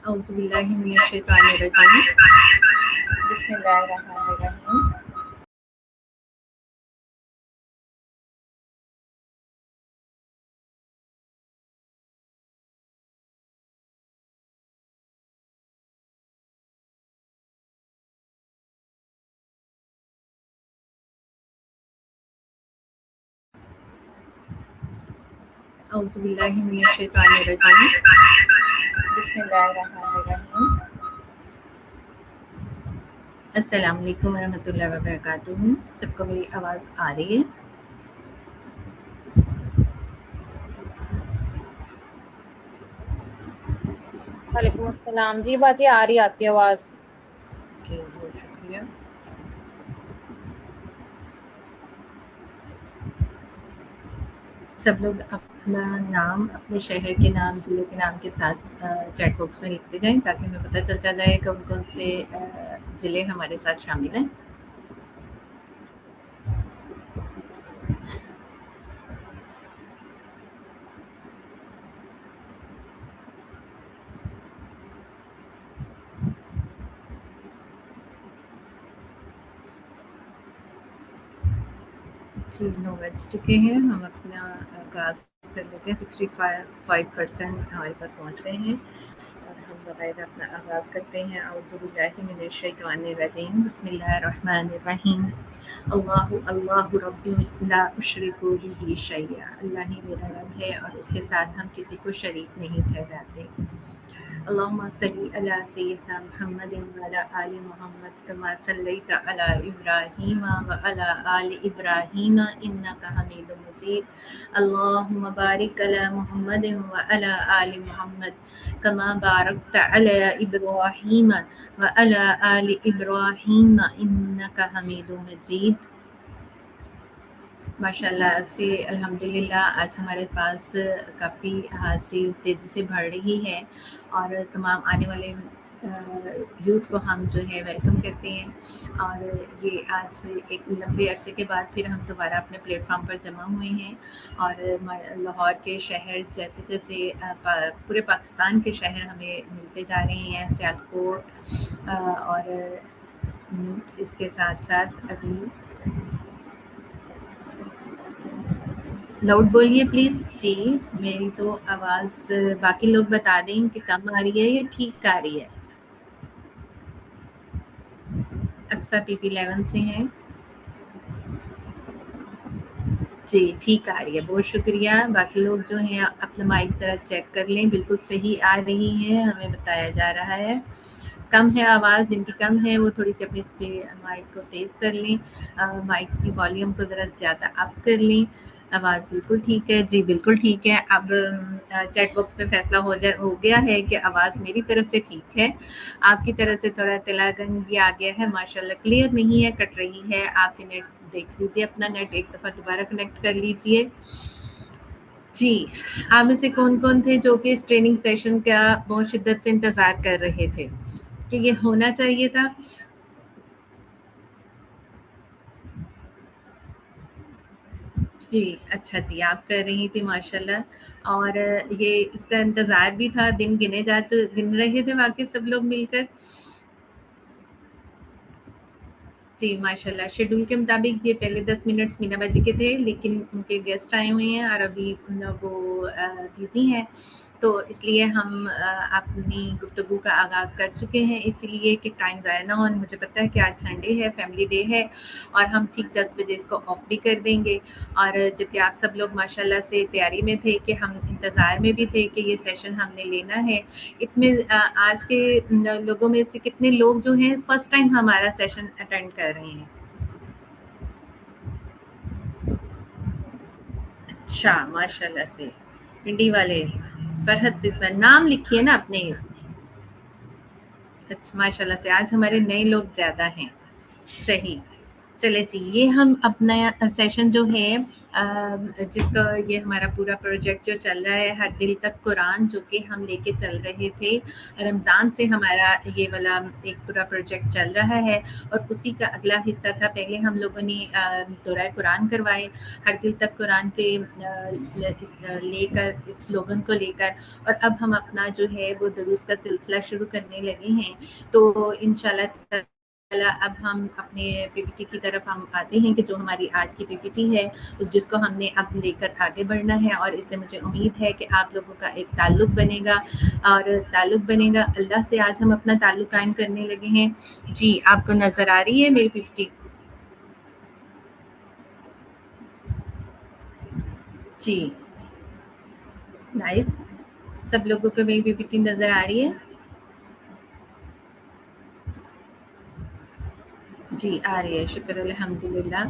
أعوذ بالله من الشيطان الرجيم بسم الله الرحمن الرحيم أعوذ بالله من الشيطان الرجيم بسم الله الرحمن الرحيم السلام علیکم ورحمۃ اللہ وبرکاتہ. سب کو میری آواز آ رہی ہے؟ وعلیکم السلام. جی باجی آ رہی ہے آپ کی آواز. بہت شکریہ. سب لوگ اپنا نام، اپنے شہر کے نام، ضلع کے نام کے ساتھ چیٹ باکس میں لکھتے جائیں تاکہ ہمیں پتہ چلتا جائے کون کون سے ضلع ہمارے ساتھ شامل ہیں. جی 9 بج چکے ہیں. ہم اپنا آغاز کر لیتے ہیں. 65% ہمارے پاس پہنچ گئے ہیں اور ہم بغیر اپنا آغاز کرتے ہیں. اعوذ باللہ من الشیطان الرجیم بسم اللہ الرحمن الرحیم. اللہ ربی لا اشرک بہ شیئا. اللہ ہی میرا رب ہے اور اس کے ساتھ ہم کسی کو شریک نہیں ٹھہراتے. اللهم صل على سيدنا محمد وعلى آل محمد كما صليت على إبراهيم وعلى آل إبراهيم إنك حميد مجيد. اللهم بارك على محمد وعلى آل محمد كما باركت على إبراهيم وعلى آل إبراهيم إنك حميد مجيد. ماشاء اللہ سے الحمدللہ آج ہمارے پاس کافی حاضری تیزی سے بڑھ رہی ہے اور تمام آنے والے یوتھ کو ہم جو ہے ویلکم کرتے ہیں. اور یہ آج ایک لمبے عرصے کے بعد پھر ہم دوبارہ اپنے پلیٹ فارم پر جمع ہوئے ہیں اور لاہور کے شہر جیسے جیسے پورے پاکستان کے شہر ہمیں ملتے جا رہے ہیں. سیالکوٹ اور اس کے ساتھ ساتھ ابھی لاؤڈ بولیے پلیز. جی میری تو آواز باقی لوگ بتا دیں کہ کم آ رہی ہے یا ٹھیک آ رہی ہے. اکثر PP11 سے ہیں. جی ٹھیک آ رہی ہے. بہت شکریہ. باقی لوگ جو ہیں اپنا مائک ذرا چیک کر لیں. بالکل صحیح آ رہی ہے ہمیں بتایا جا رہا ہے. کم ہے آواز، جن کی کم ہے وہ تھوڑی سی اپنی مائک کو تیز کر لیں. مائک کی والیوم کو ذرا زیادہ اپ کر لیں. آواز بالکل ٹھیک ہے. جی بالکل ٹھیک ہے. اب چیٹ باکس میں فیصلہ ہو گیا ہے کہ آواز میری طرف سے ٹھیک ہے. آپ کی طرف سے تھوڑا تلا گنگی آ گیا ہے. ماشاءاللہ کلیئر نہیں ہے، کٹ رہی ہے. آپ کی نیٹ دیکھ لیجیے، اپنا نیٹ ایک دفعہ دوبارہ کنیکٹ کر لیجیے. جی آپ میں سے کون کون تھے جو کہ اس ٹریننگ سیشن کا بہت شدت سے انتظار کر رہے تھے کہ یہ ہونا چاہیے تھا؟ جی اچھا جی آپ کر رہی تھی ماشاءاللہ. اور یہ اس کا انتظار بھی تھا. دن گن رہے تھے واقعی سب لوگ مل کر. جی ماشاءاللہ شیڈول کے مطابق یہ پہلے 10 منٹ مینا باجی کے تھے، لیکن ان کے گیسٹ آئے ہوئے ہیں اور ابھی وہ بزی ہیں، تو اس لیے ہم اپنی گفتگو کا آغاز کر چکے ہیں، اسی لیے کہ ٹائم ضائع نہ ہو. مجھے پتہ ہے کہ آج سنڈے ہے، فیملی ڈے ہے اور ہم ٹھیک 10 بجے اس کو آف بھی کر دیں گے. اور جبکہ آپ سب لوگ ماشاءاللہ سے تیاری میں تھے کہ ہم انتظار میں بھی تھے کہ یہ سیشن ہم نے لینا ہے. آج کے لوگوں میں سے کتنے لوگ جو ہیں فرسٹ ٹائم ہمارا سیشن اٹینڈ کر رہے ہیں؟ اچھا ماشاءاللہ سے پنڈی والے فرحت نام لکھیے نا اپنے. اچھا ماشاءاللہ سے آج ہمارے نئے لوگ زیادہ ہیں. صحیح. چلے جی، یہ ہم اپنا سیشن جو ہے جس کا یہ ہمارا پورا پروجیکٹ جو چل رہا ہے ہر دل تک قرآن، جو کہ ہم لے کے چل رہے تھے رمضان سے، ہمارا یہ والا ایک پورا پروجیکٹ چل رہا ہے اور اسی کا اگلا حصہ تھا۔ پہلے ہم لوگوں نے دورہ قرآن کروائے ہر دل تک قرآن کے لے کر سلوگن کو لے کر، اور اب ہم اپنا جو ہے وہ دروس کا سلسلہ شروع کرنے لگے ہیں۔ تو انشاءاللہ اب ہم اپنے پی پی ٹی کی طرف ہم آتے ہیں کہ جو ہماری آج کی پی پی ٹی ہے جس کو ہم نے اب لے کر آگے بڑھنا ہے، اور اس سے مجھے امید ہے کہ آپ لوگوں کا ایک تعلق بنے گا، اور تعلق بنے گا اللہ سے۔ آج ہم اپنا تعلق قائم کرنے لگے ہیں۔ جی آپ کو نظر آ رہی ہے میری پی پی ٹی؟ جی نائس، سب لوگوں کو میری پی پی ٹی نظر آ رہی ہے؟ جی آ رہی ہے، شکر الحمدللہ۔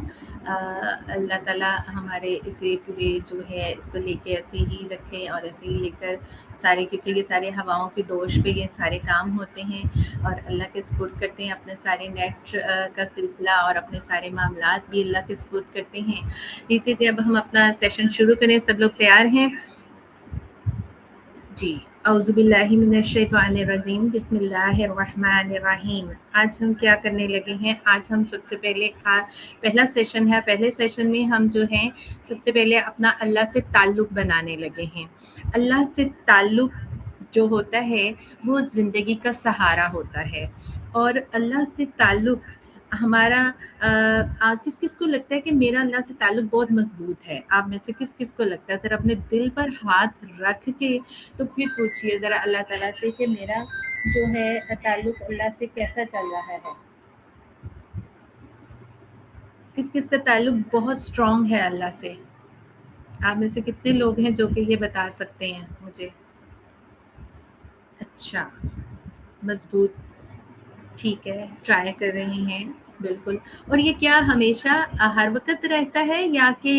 اللہ تعالیٰ ہمارے اسے پورے جو ہے اس کو لے کے ایسے ہی رکھے اور ایسے ہی لے کر سارے، کیونکہ یہ سارے ہواؤں کی دوش پہ یہ سارے کام ہوتے ہیں اور اللہ کے سپورٹ کرتے ہیں، اپنے سارے نیٹ کا سلسلہ اور اپنے سارے معاملات بھی اللہ کے سپورٹ کرتے ہیں۔ نیچے جی اب ہم اپنا سیشن شروع کریں، سب لوگ تیار ہیں؟ جی اعوذ باللہ من الشیطان الرجیم، بسم اللہ الرحمن الرحیم۔ آج ہم کیا کرنے لگے ہیں؟ آج ہم سب سے پہلے پہلا سیشن ہے، پہلے سیشن میں ہم جو ہیں سب سے پہلے اپنا اللہ سے تعلق بنانے لگے ہیں۔ اللہ سے تعلق جو ہوتا ہے وہ زندگی کا سہارا ہوتا ہے، اور اللہ سے تعلق ہمارا کس کس کو لگتا ہے کہ میرا اللہ سے تعلق بہت مضبوط ہے؟ آپ میں سے کس کس کو لگتا ہے؟ ذرا اپنے دل پر ہاتھ رکھ کے تو پھر پوچھئے ذرا اللہ تعالیٰ سے کہ میرا جو ہے تعلق اللہ سے کیسا چل رہا ہے؟ کس کس کا تعلق بہت اسٹرانگ ہے اللہ سے؟ آپ میں سے کتنے لوگ ہیں جو کہ یہ بتا سکتے ہیں مجھے؟ اچھا، مضبوط، ٹھیک ہے، ٹرائی کر رہی ہیں، بالکل۔ اور یہ کیا ہمیشہ ہر وقت رہتا ہے یا کہ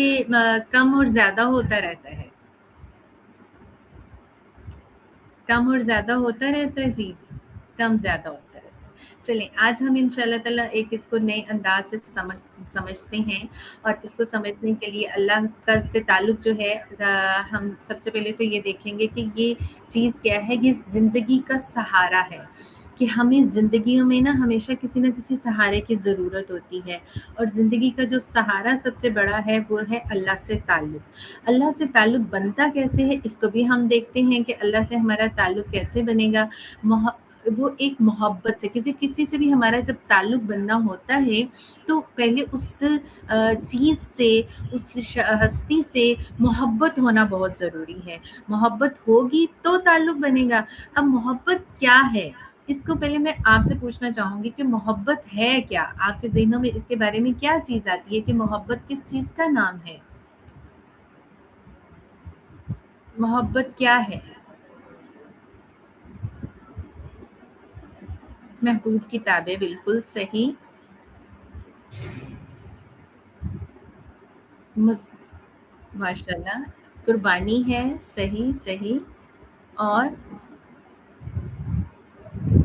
کم اور زیادہ ہوتا رہتا ہے؟ کم اور زیادہ ہوتا رہتا ہے؟ جی کم زیادہ ہوتا رہتا ہے۔ چلیں آج ہم ان شاء اللہ تعالیٰ ایک اس کو نئے انداز سے سمجھتے ہیں، اور اس کو سمجھنے کے لیے اللہ کا سے تعلق جو ہے ہم سب سے پہلے تو یہ دیکھیں گے کہ یہ چیز کیا ہے۔ یہ زندگی کا سہارا ہے، کہ ہمیں زندگیوں میں نا ہمیشہ کسی نہ کسی سہارے کی ضرورت ہوتی ہے، اور زندگی کا جو سہارا سب سے بڑا ہے وہ ہے اللہ سے تعلق۔ اللہ سے تعلق بنتا کیسے ہے اس کو بھی ہم دیکھتے ہیں کہ اللہ سے ہمارا تعلق کیسے بنے گا۔ وہ ایک محبت سے، کیونکہ کسی سے بھی ہمارا جب تعلق بننا ہوتا ہے تو پہلے اس چیز سے، اس ہستی سے محبت ہونا بہت ضروری ہے۔ محبت ہوگی تو تعلق بنے گا۔ اب محبت کیا ہے اس کو پہلے میں آپ سے پوچھنا چاہوں گی کہ محبت ہے کیا؟ آپ کے ذہنوں میں اس کے بارے میں کیا چیز آتی ہے کہ محبت کس چیز کا نام ہے؟ محبت کیا ہے؟ محبوب کتابیں، بالکل صحیح۔ ماشاء اللہ، قربانی ہے، صحیح صحیح۔ اور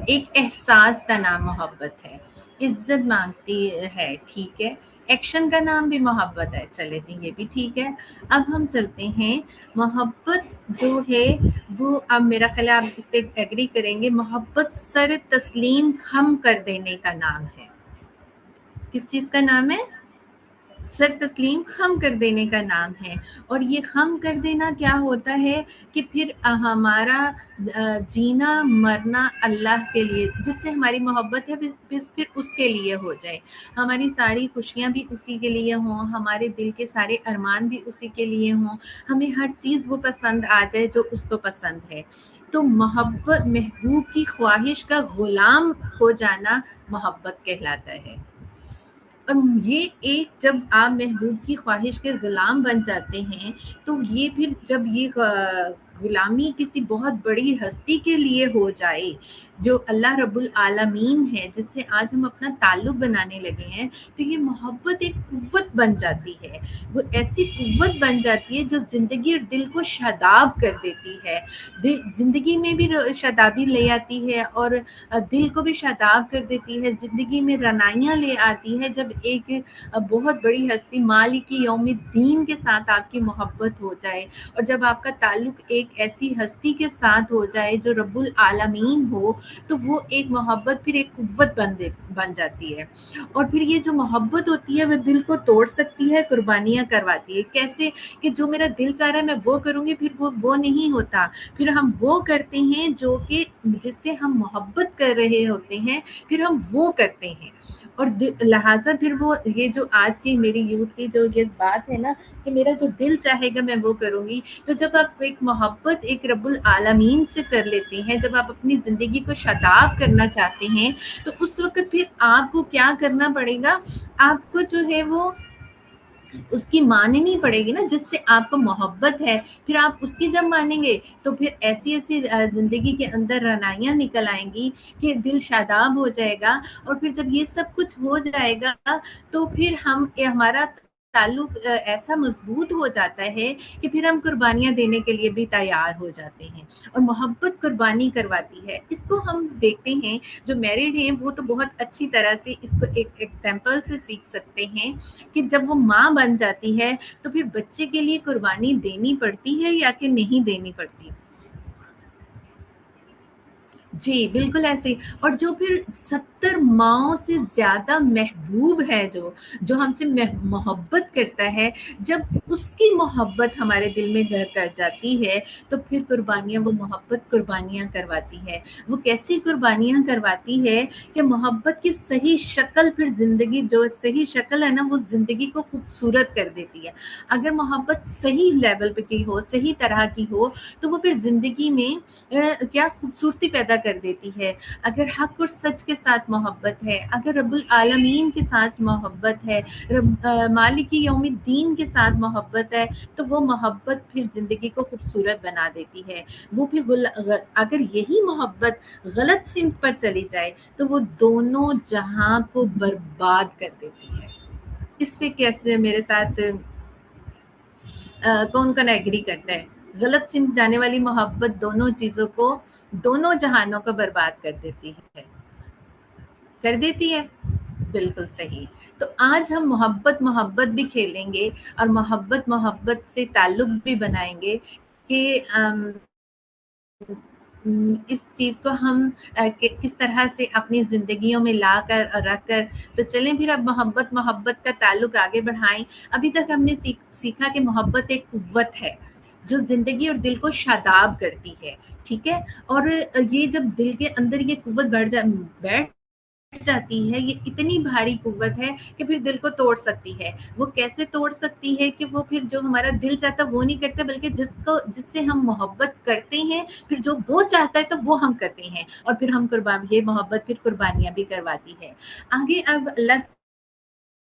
ایک احساس کا نام محبت ہے، عزت مانگتی ہے، ٹھیک ہے۔ ایکشن کا نام بھی محبت ہے، چلے جی یہ بھی ٹھیک ہے۔ اب ہم چلتے ہیں، محبت جو ہے وہ، اب میرا خیال ہے آپ اس پہ ایگری کریں گے، محبت سر تسلیم خم کر دینے کا نام ہے۔ کس چیز کا نام ہے؟ سر تسلیم خم کر دینے کا نام ہے۔ اور یہ خم کر دینا کیا ہوتا ہے کہ پھر ہمارا جینا مرنا اللہ کے لیے، جس سے ہماری محبت ہے پھر اس کے لیے ہو جائے، ہماری ساری خوشیاں بھی اسی کے لیے ہوں، ہمارے دل کے سارے ارمان بھی اسی کے لیے ہوں، ہمیں ہر چیز وہ پسند آ جائے جو اس کو پسند ہے۔ تو محبت، محبوب کی خواہش کا غلام ہو جانا محبت کہلاتا ہے۔ اور یہ ایک، جب آپ محبوب کی خواہش کے غلام بن جاتے ہیں تو یہ پھر جب یہ غلامی کسی بہت بڑی ہستی کے لیے ہو جائے جو اللہ رب العالمین ہے، جس سے آج ہم اپنا تعلق بنانے لگے ہیں، تو یہ محبت ایک قوت بن جاتی ہے، وہ ایسی قوت بن جاتی ہے جو زندگی اور دل کو شاداب کر دیتی ہے، زندگی میں بھی شادابی لے آتی ہے اور دل کو بھی شاداب کر دیتی ہے، زندگی میں رنائیاں لے آتی ہے جب ایک بہت بڑی ہستی مالک یوم الدین کے ساتھ آپ کی محبت ہو جائے، اور جب آپ کا تعلق ایک ایسی ہستی کے ساتھ ہو جائے جو رب العالمین ہو، تو وہ ایک محبت پھر ایک قوت بن جاتی ہے، اور پھر یہ جو محبت ہوتی ہے وہ دل کو توڑ سکتی ہے، قربانیاں کرواتی ہے، کیسے کہ جو میرا دل چاہ رہا ہے میں وہ کروں گی، پھر وہ نہیں ہوتا، پھر ہم وہ کرتے ہیں جو کہ جس سے ہم محبت کر رہے ہوتے ہیں، پھر ہم وہ کرتے ہیں، اور لہٰذا پھر وہ یہ جو آج کی میری یوتھ کی جو یہ بات ہے نا کہ میرا جو دل چاہے گا میں وہ کروں گی، تو جب آپ ایک محبت ایک رب العالمین سے کر لیتے ہیں، جب آپ اپنی زندگی کو شاداب کرنا چاہتے ہیں، تو اس وقت پھر آپ کو کیا کرنا پڑے گا، آپ کو جو ہے وہ اس کی ماننی پڑے گی نا، جس سے آپ کو محبت ہے، پھر آپ اس کی جب مانیں گے تو پھر ایسی ایسی زندگی کے اندر رنائیاں نکل آئیں گی کہ دل شاداب ہو جائے گا، اور پھر جب یہ سب کچھ ہو جائے گا تو پھر ہمارا تعلق ایسا مضبوط ہو جاتا ہے کہ پھر ہم قربانیاں دینے کے لیے بھی تیار ہو جاتے ہیں، اور محبت قربانی کرواتی ہے، اس کو ہم دیکھتے ہیں جو میرڈ ہیں وہ تو بہت اچھی طرح سے اس کو ایک ایگزامپل سے سیکھ سکتے ہیں کہ جب وہ ماں بن جاتی ہے تو پھر بچے کے لیے قربانی دینی پڑتی ہے یا کہ نہیں دینی پڑتی۔ جی بالکل ایسے، اور جو پھر 70 ماؤں سے زیادہ محبوب ہے جو ہم سے محبت کرتا ہے، جب اس کی محبت ہمارے دل میں گھر کر جاتی ہے تو پھر قربانیاں وہ محبت قربانیاں کرواتی ہے، وہ کیسی قربانیاں کرواتی ہے کہ محبت کی صحیح شکل، پھر زندگی جو صحیح شکل ہے نا وہ زندگی کو خوبصورت کر دیتی ہے، اگر محبت صحیح لیول پہ کی ہو، صحیح طرح کی ہو، تو وہ پھر زندگی میں کیا خوبصورتی پیدا کر دیتی ہے، اگر حق اور سچ کے ساتھ محبت ہے، اگر رب العالمین کے ساتھ محبت ہے، مالک یوم الدین کے ساتھ محبت ہے، تو وہ محبت پھر زندگی کو خوبصورت بنا دیتی ہے، وہ پھر اگر یہی محبت غلط سمت پر چلی جائے تو وہ دونوں جہاں کو برباد کر دیتی ہے۔ اس پہ کیسے میرے ساتھ کون کون ایگری کرتا ہے؟ غلط سمت جانے والی محبت دونوں چیزوں کو، دونوں جہانوں کو برباد کر دیتی ہے، کر دیتی ہے، بالکل صحیح۔ تو آج ہم محبت محبت بھی کھیلیں گے اور محبت محبت سے تعلق بھی بنائیں گے کہ اس چیز کو ہم کس طرح سے اپنی زندگیوں میں لا کر رکھ کر، تو چلیں پھر اب محبت محبت کا تعلق آگے بڑھائیں۔ ابھی تک ہم نے سیکھا کہ محبت ایک قوت ہے جو زندگی اور دل کو شاداب کرتی ہے، ٹھیک ہے، اور یہ جب دل کے اندر یہ قوت بیٹھ جاتی ہے، یہ اتنی بھاری قوت ہے کہ پھر دل کو توڑ سکتی ہے، وہ کیسے توڑ سکتی ہے کہ وہ پھر جو ہمارا دل چاہتا وہ نہیں کرتا، بلکہ جس سے ہم محبت کرتے ہیں پھر جو وہ چاہتا ہے تو وہ ہم کرتے ہیں، اور پھر ہم یہ محبت پھر قربانیاں بھی کرواتی ہے۔ آگے اب اللہ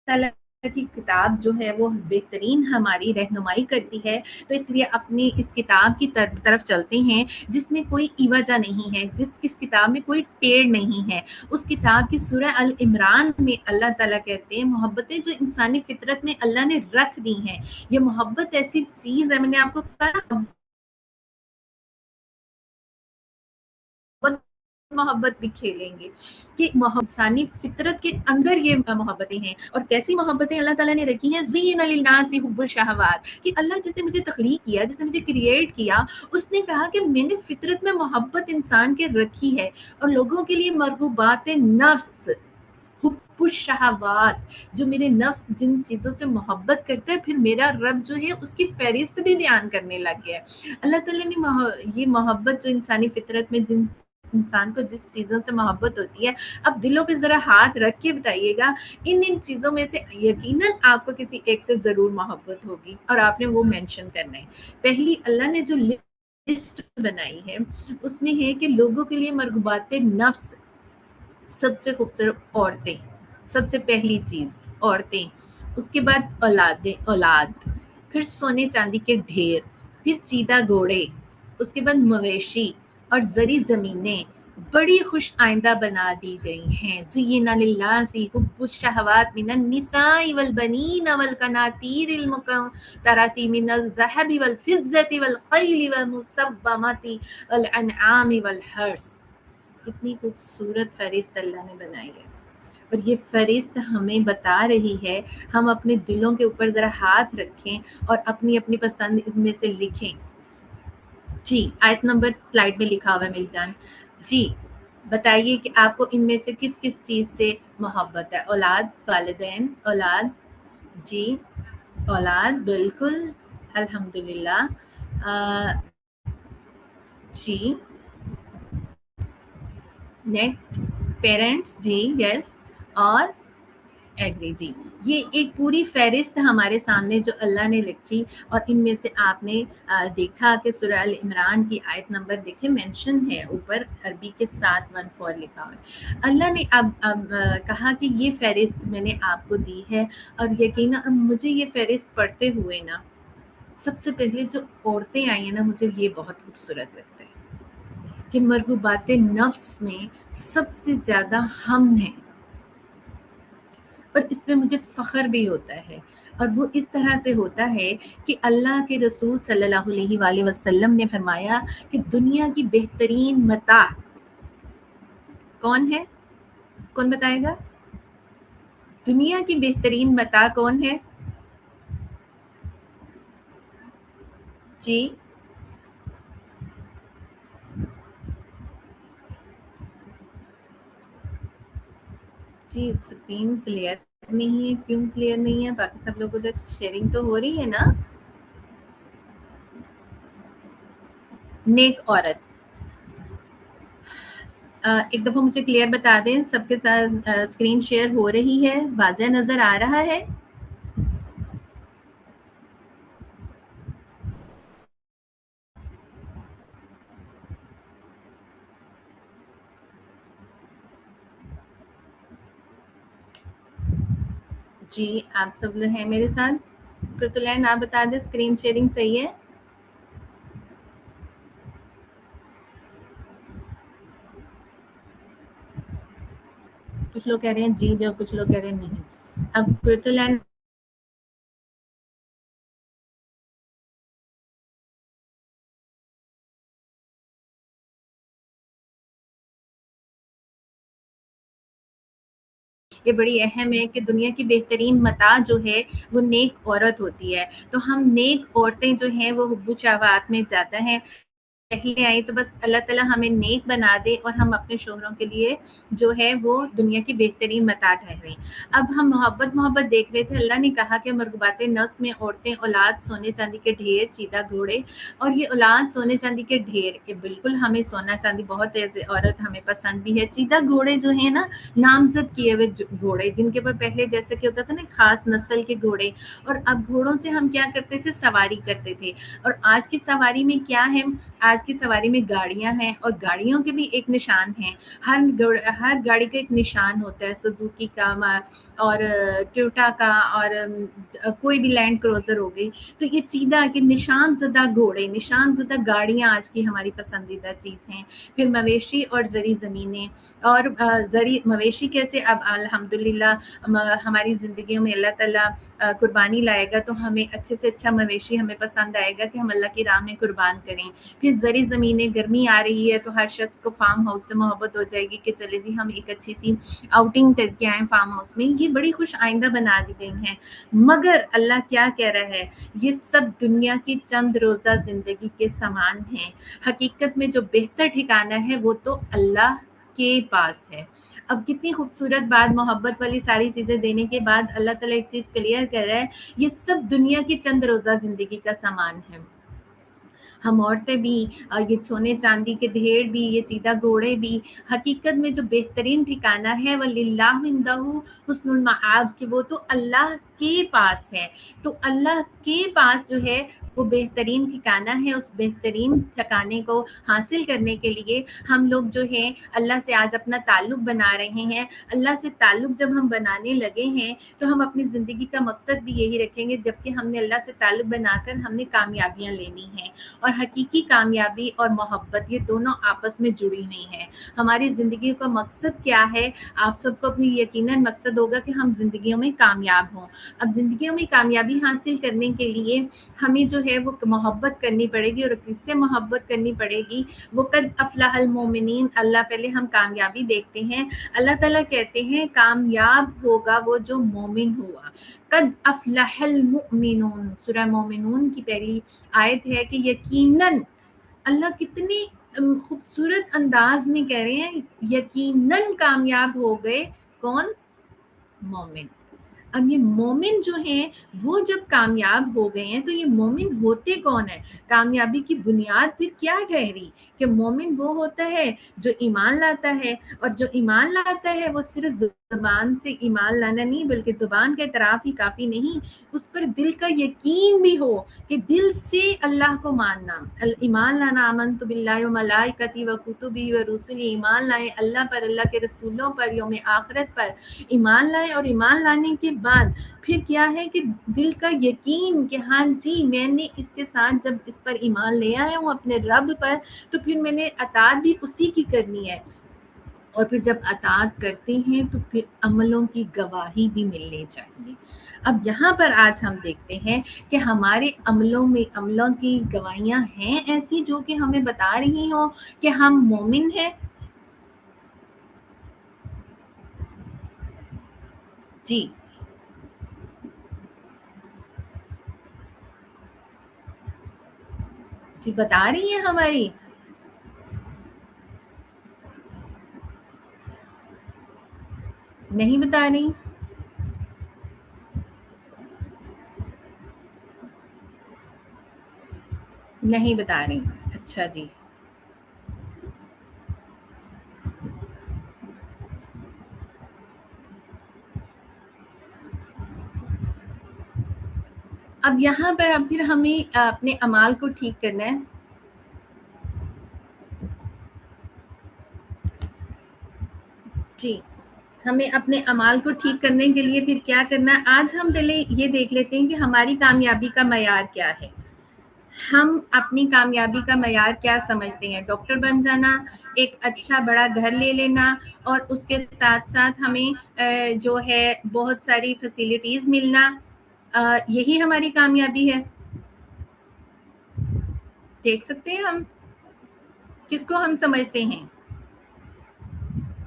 تعالیٰ کی کتاب جو ہے وہ بہترین ہماری رہنمائی کرتی ہے، تو اس لیے اپنی اس کتاب کی طرف چلتے ہیں جس میں کوئی ایوجہ نہیں ہے، اس کتاب میں کوئی ٹیڑھ نہیں ہے۔ اس کتاب کی سورہ العمران میں اللہ تعالیٰ کہتے ہیں محبتیں جو انسانی فطرت میں اللہ نے رکھ دی ہیں، یہ محبت ایسی چیز ہے، میں نے آپ کو کہا محبت بھی کھیلیں گے کہ انسانی فطرت کے اندر یہ محبتیں ہیں، اور کیسی محبتیں اللہ تعالیٰ نے رکھی ہیں، زین للناس حب الشہوات، کہ اللہ جس نے مجھے تخلیق کیا، جس نے مجھے کریٹ کیا، اس نے کہا کہ میں نے فطرت میں محبت انسان کے رکھی ہے، اور لوگوں کے لیے مرغوبات نفس، حب الشہوات، جو میرے نفس جن چیزوں سے محبت کرتا ہے، پھر میرا رب جو ہے اس کی فہرست بھی بیان کرنے لگ گیا ہے۔ اللہ تعالیٰ نے یہ محبت جو انسانی فطرت میں جن انسان کو جس چیزوں سے محبت ہوتی ہے، اب دلوں پہ ذرا ہاتھ رکھ کے بتائیے گا، ان چیزوں میں سے یقیناً آپ کو کسی ایک سے ضرور محبت ہوگی، اور آپ نے وہ مینشن کرنا ہے۔ پہلی اللہ نے جو لسٹ بنائی ہے اس میں ہے کہ لوگوں کے لیے مرغوبات نفس، سب سے خوبصورت عورتیں، سب سے پہلی چیز عورتیں، اس کے بعد اولاد، پھر سونے چاندی کے ڈھیر، پھر چیتا گھوڑے، اس کے بعد مویشی اور زرعی زمینیں بڑی خوش آئندہ بنا دی گئی ہیں. زین للناس حب الشہوات من النساء والبنین والقناطیر المقنطرۃ من الذہب والفضۃ والخیل والمسومۃ والانعام والحرث. کتنی خوبصورت فہرست اللہ نے بنائی ہے، اور یہ فہرست ہمیں بتا رہی ہے ہم اپنے دلوں کے اوپر ذرا ہاتھ رکھیں اور اپنی اپنی پسند ان میں سے لکھیں. جی آیت نمبر سلائیڈ میں لکھا ہوا ہے میری جان. جی بتائیے کہ آپ کو ان میں سے کس کس چیز سے محبت ہے؟ اولاد، والدین، اولاد. جی اولاد، بالکل، الحمدللہ. جی نیکسٹ پیرنٹس. جی یس. اور ایگری. جی یہ ایک پوری فہرست ہمارے سامنے جو اللہ نے لکھی، اور ان میں سے آپ نے دیکھا کہ سورہ ال عمران کی آیت نمبر دیکھیں مینشن ہے اوپر عربی کے ساتھ 14 لکھا ہوا ہے. اللہ نے اب کہا کہ یہ فہرست میں نے آپ کو دی ہے، اور یقیناً مجھے یہ فہرست پڑھتے ہوئے نا سب سے پہلے جو عورتیں آئی ہیں نا مجھے یہ بہت خوبصورت لگتا ہے کہ مرغوبات نفس میں سب سے زیادہ ہم ہیں، اور اس میں مجھے فخر بھی ہوتا ہے. اور وہ اس طرح سے ہوتا ہے کہ اللہ کے رسول صلی اللہ علیہ وآلہ وسلم نے فرمایا کہ دنیا کی بہترین متاع کون ہے؟ کون بتائے گا؟ دنیا کی بہترین متاع کون ہے؟ جی جی اسکرین کلیئر نہیں ہے. کیوں کلیئر نہیں ہے؟ باقی سب لوگوں کو شیئرنگ تو ہو رہی ہے نا. نیک عورت. ایک دفعہ مجھے کلیئر بتا دیں سب کے ساتھ اسکرین شیئر ہو رہی ہے، واضح نظر آ رہا ہے؟ جی آپ سب لوگ ہیں میرے ساتھ؟ کرتلین آپ بتا دیں اسکرین شیئرنگ صحیح ہے؟ کچھ لوگ کہہ رہے ہیں جی، جو کچھ لوگ کہہ رہے ہیں نہیں. اب کرتلین یہ بڑی اہم ہے کہ دنیا کی بہترین متاع جو ہے وہ نیک عورت ہوتی ہے. تو ہم نیک عورتیں جو ہیں وہ حب و شہوات میں زیادہ ہیں. پہلے آئی تو بس اللہ تعالیٰ ہمیں نیک بنا دے اور ہم اپنے شوہروں کے لیے جو ہے وہ دنیا کی بہترین متاع ٹھہریں. اب ہم محبت دیکھ رہے تھے. اللہ نے کہا کہ مرغوبات نفس میں عورتیں، اولاد، سونے چاندی کے ڈھیر، چیدہ گھوڑے. اور یہ اولاد، سونے چاندی کے ڈھیر، کہ بالکل ہمیں سونا چاندی بہت ایسے عورت ہمیں پسند بھی ہے. چیدہ گھوڑے جو ہیں نا نامزد کیے ہوئے گھوڑے، جن کے اوپر پہلے جیسے کہ ہوتا تھا نا خاص نسل کے گھوڑے، اور اب گھوڑوں سے ہم کیا کرتے تھے؟ سواری کرتے تھے. اور آج کی سواری میں کیا ہے؟ آج کی سواری میں گاڑیاں ہیں، اور گاڑیوں کے بھی ایک نشان ہیں. ہر گاڑی کا ایک نشان ہوتا ہے. سزوکی کا اور ٹویوٹا کا، اور کوئی بھی لینڈ کروزر ہو گئی. تو یہ چیدہ کہ نشان زدہ گھوڑے، نشان زدہ گاڑیاں آج کی ہماری پسندیدہ چیز ہیں. پھر مویشی اور زرعی زمینیں. اور زرعی مویشی کیسے؟ اب الحمدللہ ہماری زندگیوں میں اللہ تعالیٰ قربانی لائے گا تو ہمیں اچھے سے اچھا مویشی ہمیں پسند آئے گا کہ ہم اللہ کی راہ میں قربان کریں. پھر زرعی زمینیں، گرمی آ رہی ہے تو ہر شخص کو فارم ہاؤس سے محبت ہو جائے گی کہ چلے جی ہم ایک اچھی سی آؤٹنگ کر کے آئیں فارم ہاؤس میں. یہ بڑی خوش آئندہ بنا دی گئی ہیں. مگر اللہ کیا کہہ رہا ہے؟ یہ سب دنیا کی چند روزہ زندگی کے سامان ہیں. حقیقت میں جو بہتر ٹھکانہ ہے وہ تو اللہ کے پاس ہے. اب کتنی خوبصورت بات، محبت والی ساری چیزیں دینے کے بعد اللہ تعالیٰ ایک چیز کلیئر کر رہا ہے، یہ سب دنیا کی چند روزہ زندگی کا سامان ہے. ہم عورتیں بھی، یہ سونے چاندی کے ڈھیر بھی، یہ چیدہ گھوڑے بھی، حقیقت میں جو بہترین ٹھکانہ ہے وہ للہ عندہ حسن المآب، کہ وہ تو اللہ کے پاس ہے. تو اللہ کے پاس جو ہے وہ بہترین ٹھکانہ ہے. اس بہترین ٹھکانے کو حاصل کرنے کے لیے ہم لوگ جو ہیں اللہ سے آج اپنا تعلق بنا رہے ہیں. اللہ سے تعلق جب ہم بنانے لگے ہیں تو ہم اپنی زندگی کا مقصد بھی یہی رکھیں گے. جبکہ ہم نے اللہ سے تعلق بنا کر ہم نے کامیابیاں لینی ہیں. اور حقیقی کامیابی اور محبت یہ دونوں آپس میں جڑی ہوئی ہیں. ہماری زندگی کا مقصد کیا ہے؟ آپ سب کو اپنی یقیناً مقصد ہوگا کہ ہم زندگیوں میں کامیاب ہوں. اب زندگیوں میں کامیابی حاصل کرنے کے لیے ہمیں جو ہے وہ محبت کرنی پڑے گی. اور کس سے محبت کرنی پڑے گی؟ وہ قد افلح المومنین. اللہ پہلے ہم کامیابی دیکھتے ہیں. اللہ تعالیٰ کہتے ہیں کامیاب ہوگا وہ جو مومن ہوا. قد افلح المؤمنون. سورہ مومنون کی پہلی آیت ہے کہ یقیناً اللہ کتنی خوبصورت انداز میں کہہ رہے ہیں یقیناً کامیاب ہو گئے. کون؟ مومن. اب یہ مومن جو ہیں وہ جب کامیاب ہو گئے ہیں تو یہ مومن ہوتے کون ہیں؟ کامیابی کی بنیاد پھر کیا ٹھہری کہ مومن وہ ہوتا ہے جو ایمان لاتا ہے. اور جو ایمان لاتا ہے وہ صرف زبان سے ایمان لانا نہیں بلکہ زبان کے اعتراف ہی کافی نہیں, اس پر دل کا یقین بھی ہو کہ دل سے اللہ کو ماننا. ایمان لانا آمنت باللہ و ملائکتی و کتبی و رسلی. ایمان لائے اللہ پر, اللہ کے رسولوں پر, یوم آخرت پر ایمان لائے. اور ایمان لانے کے بعد پھر کیا ہے کہ دل کا یقین کہ ہاں جی میں نے اس کے ساتھ جب اس پر ایمان لے آیا ہوں اپنے رب پر تو پھر میں نے اطاعت بھی اسی کی کرنی ہے. اور پھر جب اطاعت کرتے ہیں تو پھر عملوں کی گواہی بھی ملنی چاہیے. اب یہاں پر آج ہم دیکھتے ہیں کہ ہمارے عملوں کی گواہیاں ہیں ایسی جو کہ ہمیں بتا رہی ہوں کہ ہم مومن ہیں. جی جی بتا رہی ہیں ہماری. نہیں بتا رہی. نہیں بتا رہی. اچھا جی. اب یہاں پر اب پھر ہمیں اپنے اعمال کو ٹھیک کرنا ہے. جی ہمیں اپنے اعمال کو ٹھیک کرنے کے لیے پھر کیا کرنا ہے. آج ہم پہلے یہ دیکھ لیتے ہیں کہ ہماری کامیابی کا معیار کیا ہے. ہم اپنی کامیابی کا معیار کیا سمجھتے ہیں؟ ڈاکٹر بن جانا, ایک اچھا بڑا گھر لے لینا, اور اس کے ساتھ ساتھ ہمیں جو ہے بہت ساری فیسیلیٹیز ملنا, یہی ہماری کامیابی ہے. دیکھ سکتے ہیں ہم کس کو ہم سمجھتے ہیں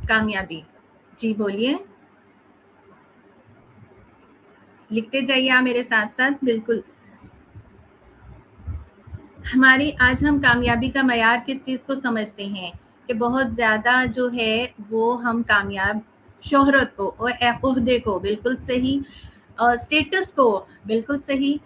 کامیابی. جی بولیے, لکھتے جائیے آپ میرے ساتھ ساتھ. بالکل ہماری آج ہم کامیابی کا معیار کس چیز کو سمجھتے ہیں کہ بہت زیادہ جو ہے وہ ہم کامیاب شہرت کو اور عہدے کو, بالکل صحیح, اسٹیٹس کو, بالکل صحیح,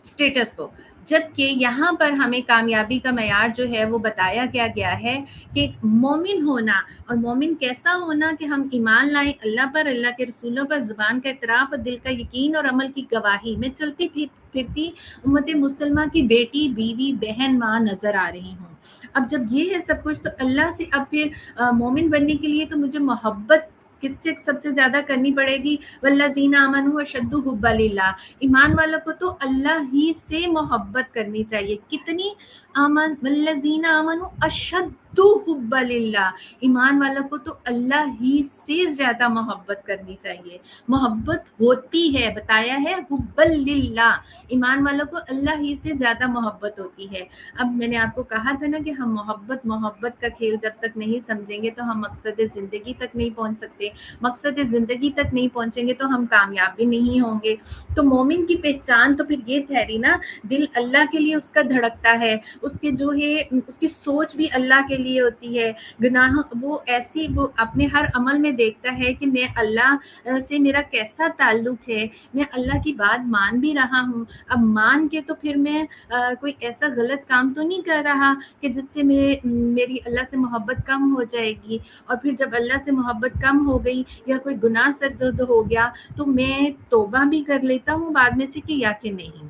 اسٹیٹس کو. جبکہ یہاں پر ہمیں کامیابی کا معیار جو ہے وہ بتایا گیا ہے کہ مومن ہونا. اور مومن کیسا ہونا کہ ہم ایمان لائیں اللہ پر, اللہ کے رسولوں پر, زبان کا اعتراف اور دل کا یقین اور عمل کی گواہی. میں چلتی پھرتی امت مسلمہ کی بیٹی, بیوی, بہن, ماں نظر آ رہی ہوں. اب جب یہ ہے سب کچھ تو اللہ سے اب پھر مومن بننے کے لیے تو مجھے محبت کس سے سب سے زیادہ کرنی پڑے گی؟ والذین آمنوا اشد حبا للہ. ایمان والوں کو تو اللہ ہی سے محبت کرنی چاہیے. کتنی والذین آمنوا اشد حبا للہ. ایمان والوں کو تو اللہ ہی سے زیادہ محبت کرنی چاہیے. محبت ہوتی ہے, بتایا ہے حبا للہ. ایمان والوں کو اللہ ہی سے زیادہ محبت ہوتی ہے. اب میں نے آپ کو کہا تھا نا کہ ہم محبت کا کھیل جب تک نہیں سمجھیں گے تو ہم مقصد زندگی تک نہیں پہنچ سکتے. مقصد زندگی تک نہیں پہنچیں گے تو ہم کامیاب بھی نہیں ہوں گے. تو مومن کی پہچان تو پھر یہ ٹھہری نا, دل اللہ کے لیے اس کا دھڑکتا ہے, اس کے جو ہے اس کی سوچ بھی اللہ کے لیے ہوتی ہے. گناہ وہ ایسی وہ اپنے ہر عمل میں دیکھتا ہے کہ میں اللہ سے میرا کیسا تعلق ہے, میں اللہ کی بات مان بھی رہا ہوں. اب مان کے تو پھر میں کوئی ایسا غلط کام تو نہیں کر رہا کہ جس سے میری اللہ سے محبت کم ہو جائے گی. اور پھر جب اللہ سے محبت کم ہو گئی یا کوئی گناہ سرزد ہو گیا تو میں توبہ بھی کر لیتا ہوں بعد میں سے کہ یا کہ نہیں.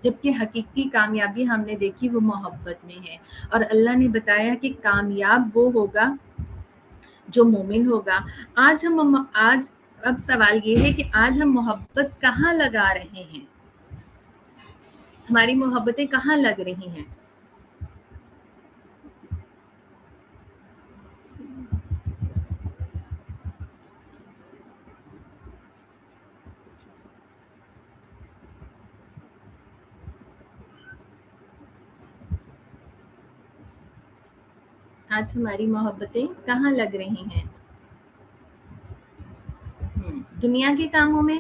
جبکہ حقیقی کامیابی ہم نے دیکھی وہ محبت میں ہے. اور اللہ نے بتایا کہ کامیاب وہ ہوگا جو مومن ہوگا. آج اب سوال یہ ہے کہ آج ہم محبت کہاں لگا رہے ہیں, ہماری محبتیں کہاں لگ رہی ہیں. آج ہماری محبتیں کہاں لگ رہی ہیں. دنیا کے کاموں میں,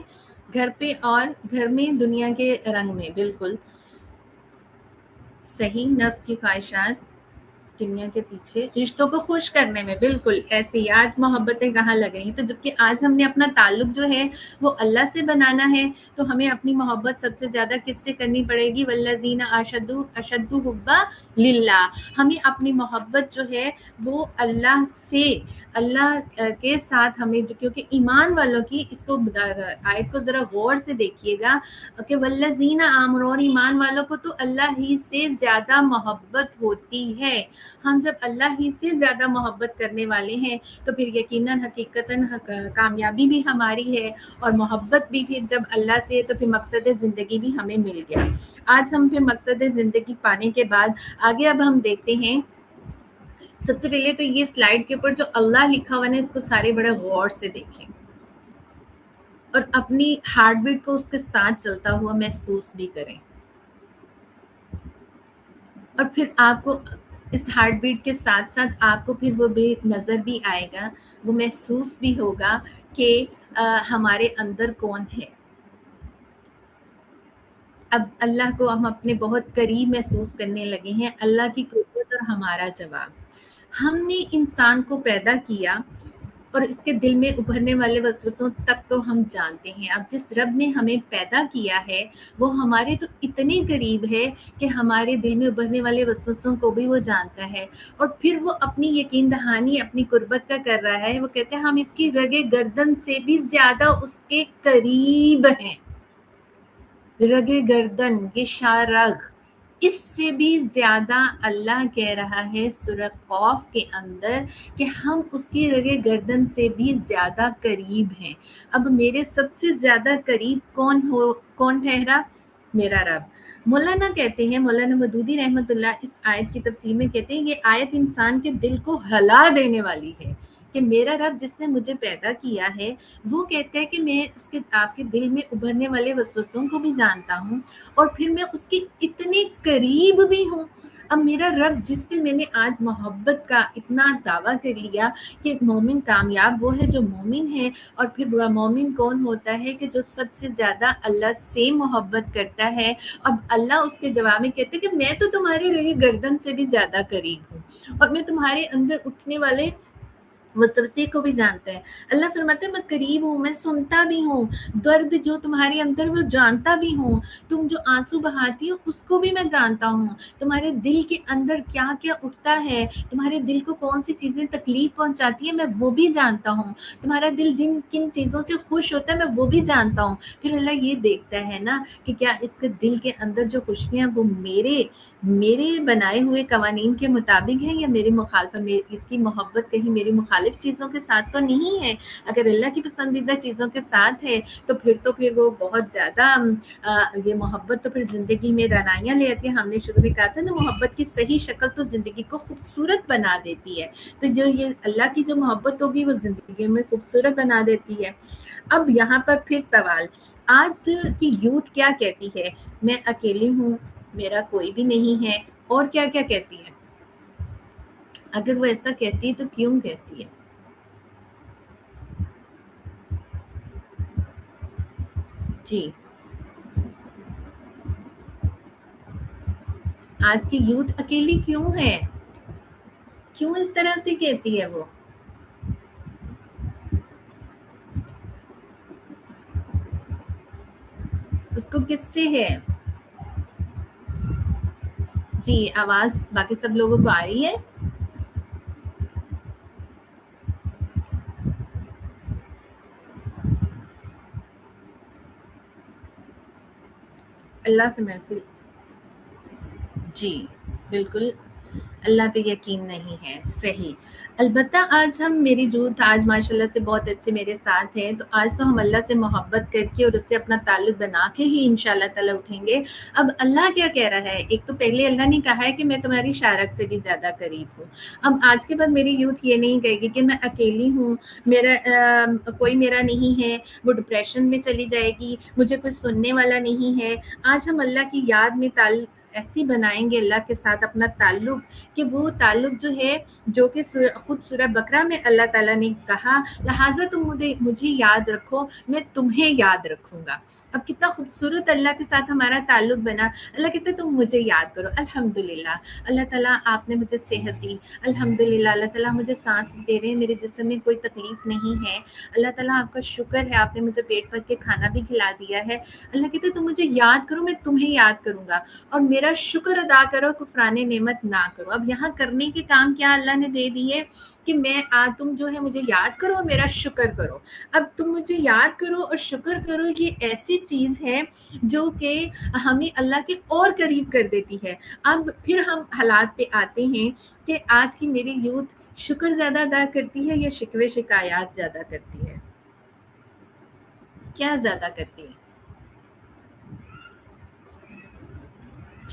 گھر پہ اور گھر میں دنیا کے رنگ میں. بالکل صحیح. نفس کی خواہشات دنیا کے پیچھے, رشتوں کو خوش کرنے میں. بالکل ایسے ہی آج محبتیں کہاں لگ رہی ہیں. تو جبکہ آج ہم نے اپنا تعلق جو ہے وہ اللہ سے بنانا ہے تو ہمیں اپنی محبت سب سے زیادہ کس سے کرنی پڑے گی. والذین اشد حبا للہ. ہمیں اپنی محبت جو ہے وہ اللہ سے, اللہ کے ساتھ ہمیں, کیونکہ ایمان والوں کی, اس کو آیت کو ذرا غور سے دیکھیے گا کہ والذین آمنوا, اور ایمان والوں کو تو اللہ ہی سے زیادہ محبت ہوتی ہے. ہم جب اللہ ہی سے زیادہ محبت کرنے والے ہیں تو پھر یقیناً حقیقتاً کامیابی بھی ہماری ہے, اور محبت بھی پھر جب اللہ سے, تو پھر مقصد زندگی بھی ہمیں مل گیا. آج ہم پھر مقصد زندگی پانے کے بعد آگے اب ہم دیکھتے ہیں. سب سے پہلے تو یہ سلائیڈ کے اوپر جو اللہ لکھا ہوا ہے اس کو سارے بڑے غور سے دیکھیں اور اپنی ہارٹ بیٹ کو اس کے ساتھ چلتا ہوا محسوس بھی کریں. اور پھر آپ کو اس ہارٹ بیٹ کے ساتھ ساتھ آپ کو پھر وہ بھی نظر بھی آئے گا, وہ محسوس بھی ہوگا کہ ہمارے اندر کون ہے. اب اللہ کو ہم اپنے بہت قریب محسوس کرنے لگے ہیں, اللہ کی قدرت اور ہمارا جواب. ہم نے انسان کو پیدا کیا اور اس کے دل میں ابھرنے والے وسوسوں تک تو ہم جانتے ہیں. اب جس رب نے ہمیں پیدا کیا ہے وہ ہمارے تو اتنے قریب ہے کہ ہمارے دل میں ابھرنے والے وسوسوں کو بھی وہ جانتا ہے, اور پھر وہ اپنی یقین دہانی اپنی قربت کا کر رہا ہے. وہ کہتے ہیں ہم اس کی رگے گردن سے بھی زیادہ اس کے قریب ہیں. رگے گردن, یہ شارگ, اس سے بھی زیادہ اللہ کہہ رہا ہے سورہ قاف کے اندر کہ ہم اس کی رگے گردن سے بھی زیادہ قریب ہیں. اب میرے سب سے زیادہ قریب کون ٹھہرا؟ میرا رب. مولانا کہتے ہیں, مولانا مودودی رحمت اللہ اس آیت کی تفسیر میں کہتے ہیں یہ آیت انسان کے دل کو ہلا دینے والی ہے کہ میرا رب جس نے مجھے پیدا کیا ہے وہ کہتا ہے کہ میں اس کے, آپ کے دل میں ابھرنے والے وسوسوں کو بھی جانتا ہوں اور پھر میں اس کے اتنے قریب بھی ہوں. اب میرا رب جس سے میں نے آج محبت کا اتنا دعویٰ کر لیا کہ مومن کامیاب وہ ہے جو مومن ہے, اور پھر مومن کون ہوتا ہے کہ جو سب سے زیادہ اللہ سے محبت کرتا ہے. اب اللہ اس کے جواب میں کہتے کہ میں تو تمہارے رگے گردن سے بھی زیادہ قریب ہوں اور میں تمہارے اندر اٹھنے والے وسوسے کو بھی جانتا ہے. اللہ فرماتا ہے میں قریب ہوں, میں سنتا بھی ہوں, درد جو تمہارے اندر وہ جانتا بھی ہوں, تم جو آنسو بہاتی ہو اس کو بھی میں جانتا ہوں, تمہارے دل کے اندر کیا کیا اٹھتا ہے, تمہارے دل کو کون سی چیزیں تکلیف پہنچاتی ہیں میں وہ بھی جانتا ہوں, تمہارا دل کن چیزوں سے خوش ہوتا ہے میں وہ بھی جانتا ہوں. پھر اللہ یہ دیکھتا ہے نا کہ کیا اس کے دل کے اندر جو خوشیاں وہ میرے بنائے ہوئے قوانین کے مطابق ہیں یا میری مخالفت, اس کی محبت کہیں میری مخالف چیزوں کے ساتھ تو نہیں ہے. اگر اللہ کی پسندیدہ چیزوں کے ساتھ ہے تو پھر وہ بہت زیادہ یہ محبت تو پھر زندگی میں رعنائیاں لے آتی ہے. ہم نے شروع میں کہا تھا نا محبت کی صحیح شکل تو زندگی کو خوبصورت بنا دیتی ہے, تو جو یہ اللہ کی جو محبت ہوگی وہ زندگی میں خوبصورت بنا دیتی ہے. اب یہاں پر پھر سوال, آج کی یوتھ کیا کہتی ہے؟ میں اکیلی ہوں, میرا کوئی بھی نہیں ہے, اور کیا کیا کہتی ہے؟ اگر وہ ایسا کہتی ہے تو کیوں کہتی ہے؟ جی آج کی یوتھ اکیلی کیوں ہے؟ کیوں اس طرح سے کہتی ہے وہ؟ اس کو کس سے ہے؟ جی آواز باقی سب لوگوں کو آ رہی ہے؟ اللہ کے محفل جی بالکل اللہ پہ یقین نہیں ہے، صحیح۔ البتہ آج ہم میری جوت آج ماشاءاللہ سے بہت اچھے میرے ساتھ ہیں، تو آج تو ہم اللہ سے محبت کر کے اور اس سے اپنا تعلق بنا کے ہی انشاءاللہ تعالیٰ اٹھیں گے۔ اب اللہ کیا کہہ رہا ہے؟ ایک تو پہلے اللہ نے کہا ہے کہ میں تمہاری شارک سے بھی زیادہ قریب ہوں۔ اب آج کے بعد میری یوتھ یہ نہیں کہے گی کہ میں اکیلی ہوں، کوئی میرا نہیں ہے، وہ ڈپریشن میں چلی جائے گی، مجھے کوئی سننے والا نہیں ہے۔ آج ہم اللہ کی یاد میں ایسی بنائیں گے اللہ کے ساتھ اپنا تعلق کہ وہ تعلق جو ہے، جو کہ خود سورہ بقرہ میں اللہ تعالیٰ نے کہا لہٰذا تم مجھے یاد رکھو، میں تمہیں یاد رکھوں گا۔ اب کتنا خوبصورت اللہ کے ساتھ ہمارا تعلق بنا۔ اللہ کہتے تم مجھے یاد کرو۔ الحمدللہ اللہ تعالیٰ آپ نے مجھے صحت دی، الحمدللہ اللہ تعالیٰ مجھے سانس دے رہے ہیں، میرے جسم میں کوئی تکلیف نہیں ہے، اللہ تعالیٰ آپ کا شکر ہے، آپ نے مجھے پیٹ بھر کے کھانا بھی کھلا دیا ہے۔ اللہ کہتے تم مجھے یاد کرو، میں تمہیں یاد کروں گا، اور میرا شکر ادا کرو، کفران نعمت نہ کرو۔ اب یہاں کرنے کے کام کیا اللہ نے دے دی ہے کہ تم جو ہے مجھے یاد کرو اور میرا شکر کرو۔ اب تم مجھے یاد کرو اور شکر کرو، یہ ایسی چیز ہے جو کہ ہمیں اللہ کے اور قریب کر دیتی ہے۔ اب پھر ہم حالات پہ آتے ہیں کہ آج کی میری یوتھ شکر زیادہ ادا کرتی ہے یا شکوے شکایات زیادہ کرتی ہے؟ کیا زیادہ کرتی ہے؟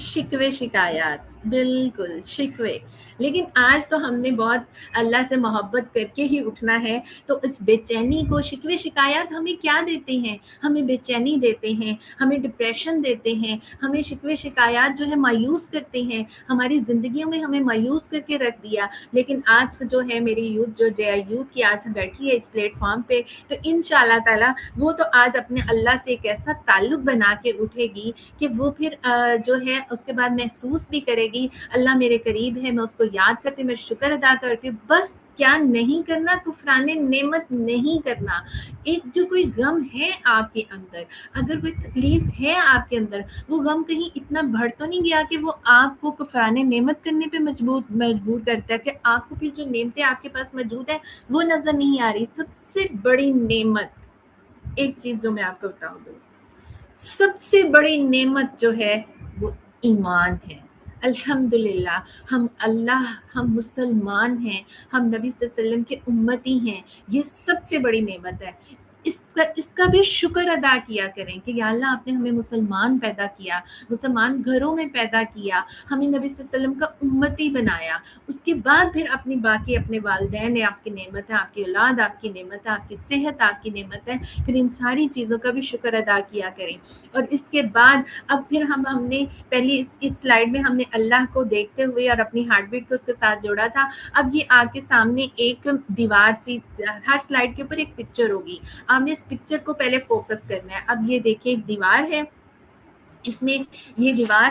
شکوے شکایات، بالکل شکوے۔ لیکن آج تو ہم نے بہت اللہ سے محبت کر کے ہی اٹھنا ہے، تو اس بے چینی کو، شکوے شکایات ہمیں کیا دیتے ہیں؟ ہمیں بے چینی دیتے ہیں، ہمیں ڈپریشن دیتے ہیں، ہمیں شکوے شکایات جو ہے مایوس کرتے ہیں، ہماری زندگیوں میں ہمیں مایوس کر کے رکھ دیا۔ لیکن آج جو ہے میری یوتھ، جو جے آئی یوتھ کی آج بیٹھی ہے اس پلیٹ فارم پہ، تو انشاءاللہ تعالیٰ وہ تو آج اپنے اللہ سے ایک ایسا تعلق بنا کے اٹھے گی کہ وہ پھر جو ہے اس کے بعد محسوس بھی کرے گی اللہ میرے قریب ہے، میں اس کو یاد کرتی ہوں، میں شکر ادا کرتی ہوں۔ بس کیا نہیں کرنا؟ کفران نعمت نہیں کرنا۔ ایک جو کوئی غم ہے آپ کے اندر، اگر کوئی تکلیف ہے آپ کے اندر، وہ غم کہیں اتنا بڑھ تو نہیں گیا کہ وہ آپ کو کفران نعمت کرنے پہ مجبور کرتا ہے کہ آپ کو پھر جو نعمتیں آپ کے پاس موجود ہیں وہ نظر نہیں آ رہی؟ سب سے بڑی نعمت، ایک چیز جو میں آپ کو بتاؤں دوں، سب سے بڑی نعمت جو ہے وہ ایمان ہے۔ الحمدللہ ہم مسلمان ہیں، ہم نبی صلی اللہ علیہ وسلم کے امتی ہیں، یہ سب سے بڑی نعمت ہے۔ اس کا بھی شکر ادا کیا کریں کہ یا اللہ آپ نے ہمیں مسلمان پیدا کیا، مسلمان گھروں میں پیدا کیا، ہمیں نبی صلی اللہ علیہ وسلم کا امتی بنایا۔ اس کے بعد پھر اپنے والدین آپ کی نعمت ہے، آپ کی اولاد آپ کی نعمت ہے، آپ کی صحت آپ کی نعمت ہے، پھر ان ساری چیزوں کا بھی شکر ادا کیا کریں۔ اور اس کے بعد اب پھر ہم نے پہلی اس سلائیڈ میں ہم نے اللہ کو دیکھتے ہوئے اور اپنی ہارٹ بیٹ کو اس کے ساتھ جوڑا تھا۔ اب یہ آپ کے سامنے ایک دیوار سی، ہر سلائیڈ کے اوپر ایک پکچر ہوگی، آپ نے اس پکچر کو پہلے فوکس کرنا ہے۔ اب یہ دیکھیں ایک دیوار ہے، اس میں یہ دیوار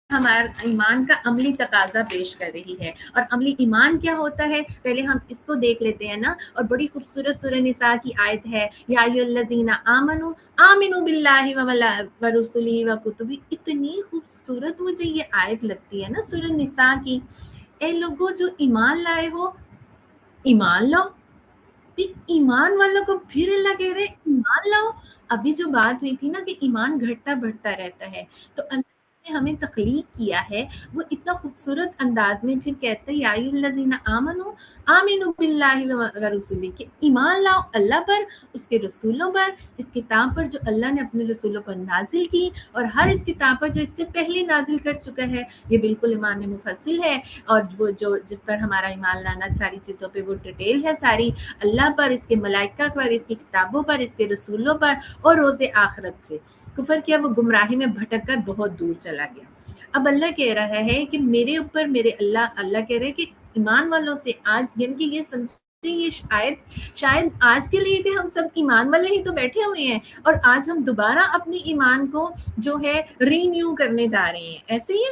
ہمارا ایمان کا عملی تقاضا پیش کر رہی ہے۔ اور عملی ایمان کیا ہوتا ہے پہلے ہم اس کو دیکھ لیتے ہیں نا۔ اور بڑی خوبصورت سورہ نساء کی آیت ہے، یا ایھا الذین آمنوا آمنوا باللہ ورسلہ وکتبہ۔ اتنی خوبصورت مجھے یہ آیت لگتی ہے نا سورہ نساء کی، اے لوگوں جو ایمان لائے ہو، ایمان لاؤ۔ پھر ایمان والوں کو پھر اللہ کہہ رہے ایمان لاؤ۔ ابھی جو بات ہوئی تھی نا کہ ایمان گھٹتا بڑھتا رہتا ہے، تو اللہ نے ہمیں تخلیق کیا ہے، وہ اتنا خوبصورت انداز میں پھر کہتے ہیں یا ایھا الذین آمنوا آمنوا باللہ ورسلہ، کہ ایمان لاؤ اللہ پر، اس کے رسولوں پر، اس کتاب پر جو اللہ نے اپنے رسولوں پر نازل کی، اور ہر اس کتاب پر جو اس سے پہلے نازل کر چکا ہے۔ یہ بالکل ایمان مفصل ہے، اور وہ جو جس پر ہمارا ایمان لانا ساری چیزوں پہ وہ ڈیٹیل ہے ساری، اللہ پر، اس کے ملائکہ پر، اس کی کتابوں پر، اس کے رسولوں پر، اور روز آخرت سے۔ کفر کیا؟ وہ گمراہی میں بھٹک کر بہت دور چلا گیا۔ اب اللہ کہہ رہا ہے کہ میرے اوپر میرے اللہ کہہ رہے کہ ایمان والوں سے آج، یعنی کہ یہ سمجھے یہ شاید آج کے لیے کہ ہم سب ایمان والے ہی تو بیٹھے ہوئے ہیں، اور آج ہم دوبارہ اپنی ایمان کو جو ہے رینیو کرنے جا رہے ہیں، ایسے ہی ہے۔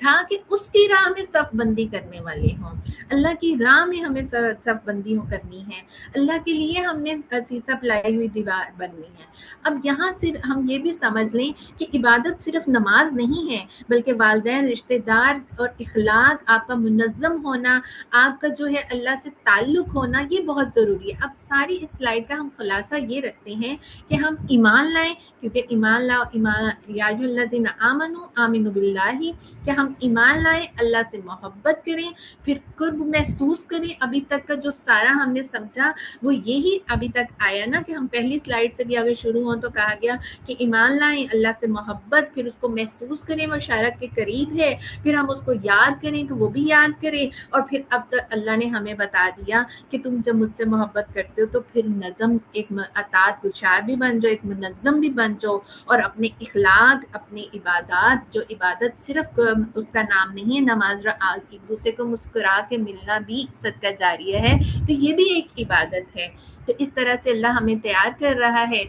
تھا کہ اس کی راہ میں صف بندی کرنے والے ہوں. اللہ کی راہ میں ہمیں صف بندی کرنی ہے. اللہ کے لیے ہم نے سیسا پلائی ہوئی دیوار بننی ہے. اب یہاں سے ہم یہ بھی سمجھ لیں کہ عبادت صرف نماز نہیں ہے، بلکہ والدین، رشتہ دار اور اخلاق، آپ کا منظم ہونا، آپ کا جو ہے اللہ سے تعلق ہونا، یہ بہت ضروری ہے. اب ساری اس سلائیڈ کا ہم خلاصہ یہ رکھتے ہیں کہ ہم ایمان لائیں، کیونکہ ایمان لاؤ، ایمان یا ایھا الذین آمنوا آمنوا باللہ، کہ ہم ایمان لائیں، اللہ سے محبت کریں، پھر قرب محسوس کریں. ابھی تک کا جو سارا ہم نے سمجھا وہ یہی ابھی تک آیا نا، کہ ہم پہلی سلائیڈ سے بھی اگر شروع ہوں تو کہا گیا کہ ایمان لائیں، اللہ سے محبت، پھر اس کو محسوس کریں وہ شارک کے قریب ہے، پھر ہم اس کو یاد کریں تو وہ بھی یاد کریں، اور پھر اب تک اللہ نے ہمیں بتا دیا کہ تم جب مجھ سے محبت کرتے ہو تو پھر نظم، ایک اطاعت گزار بھی بن جاؤ، ایک منظم بھی بن جاؤ، اور اپنے اخلاق، اپنی عبادات، جو عبادت صرف اس کا نام نہیں ہے، نماز ایک دوسرے کو مسکرا کے ملنا بھی صدقہ جاریہ ہے، تو یہ بھی ایک عبادت ہے. تو اس طرح سے اللہ ہمیں تیار کر رہا ہے.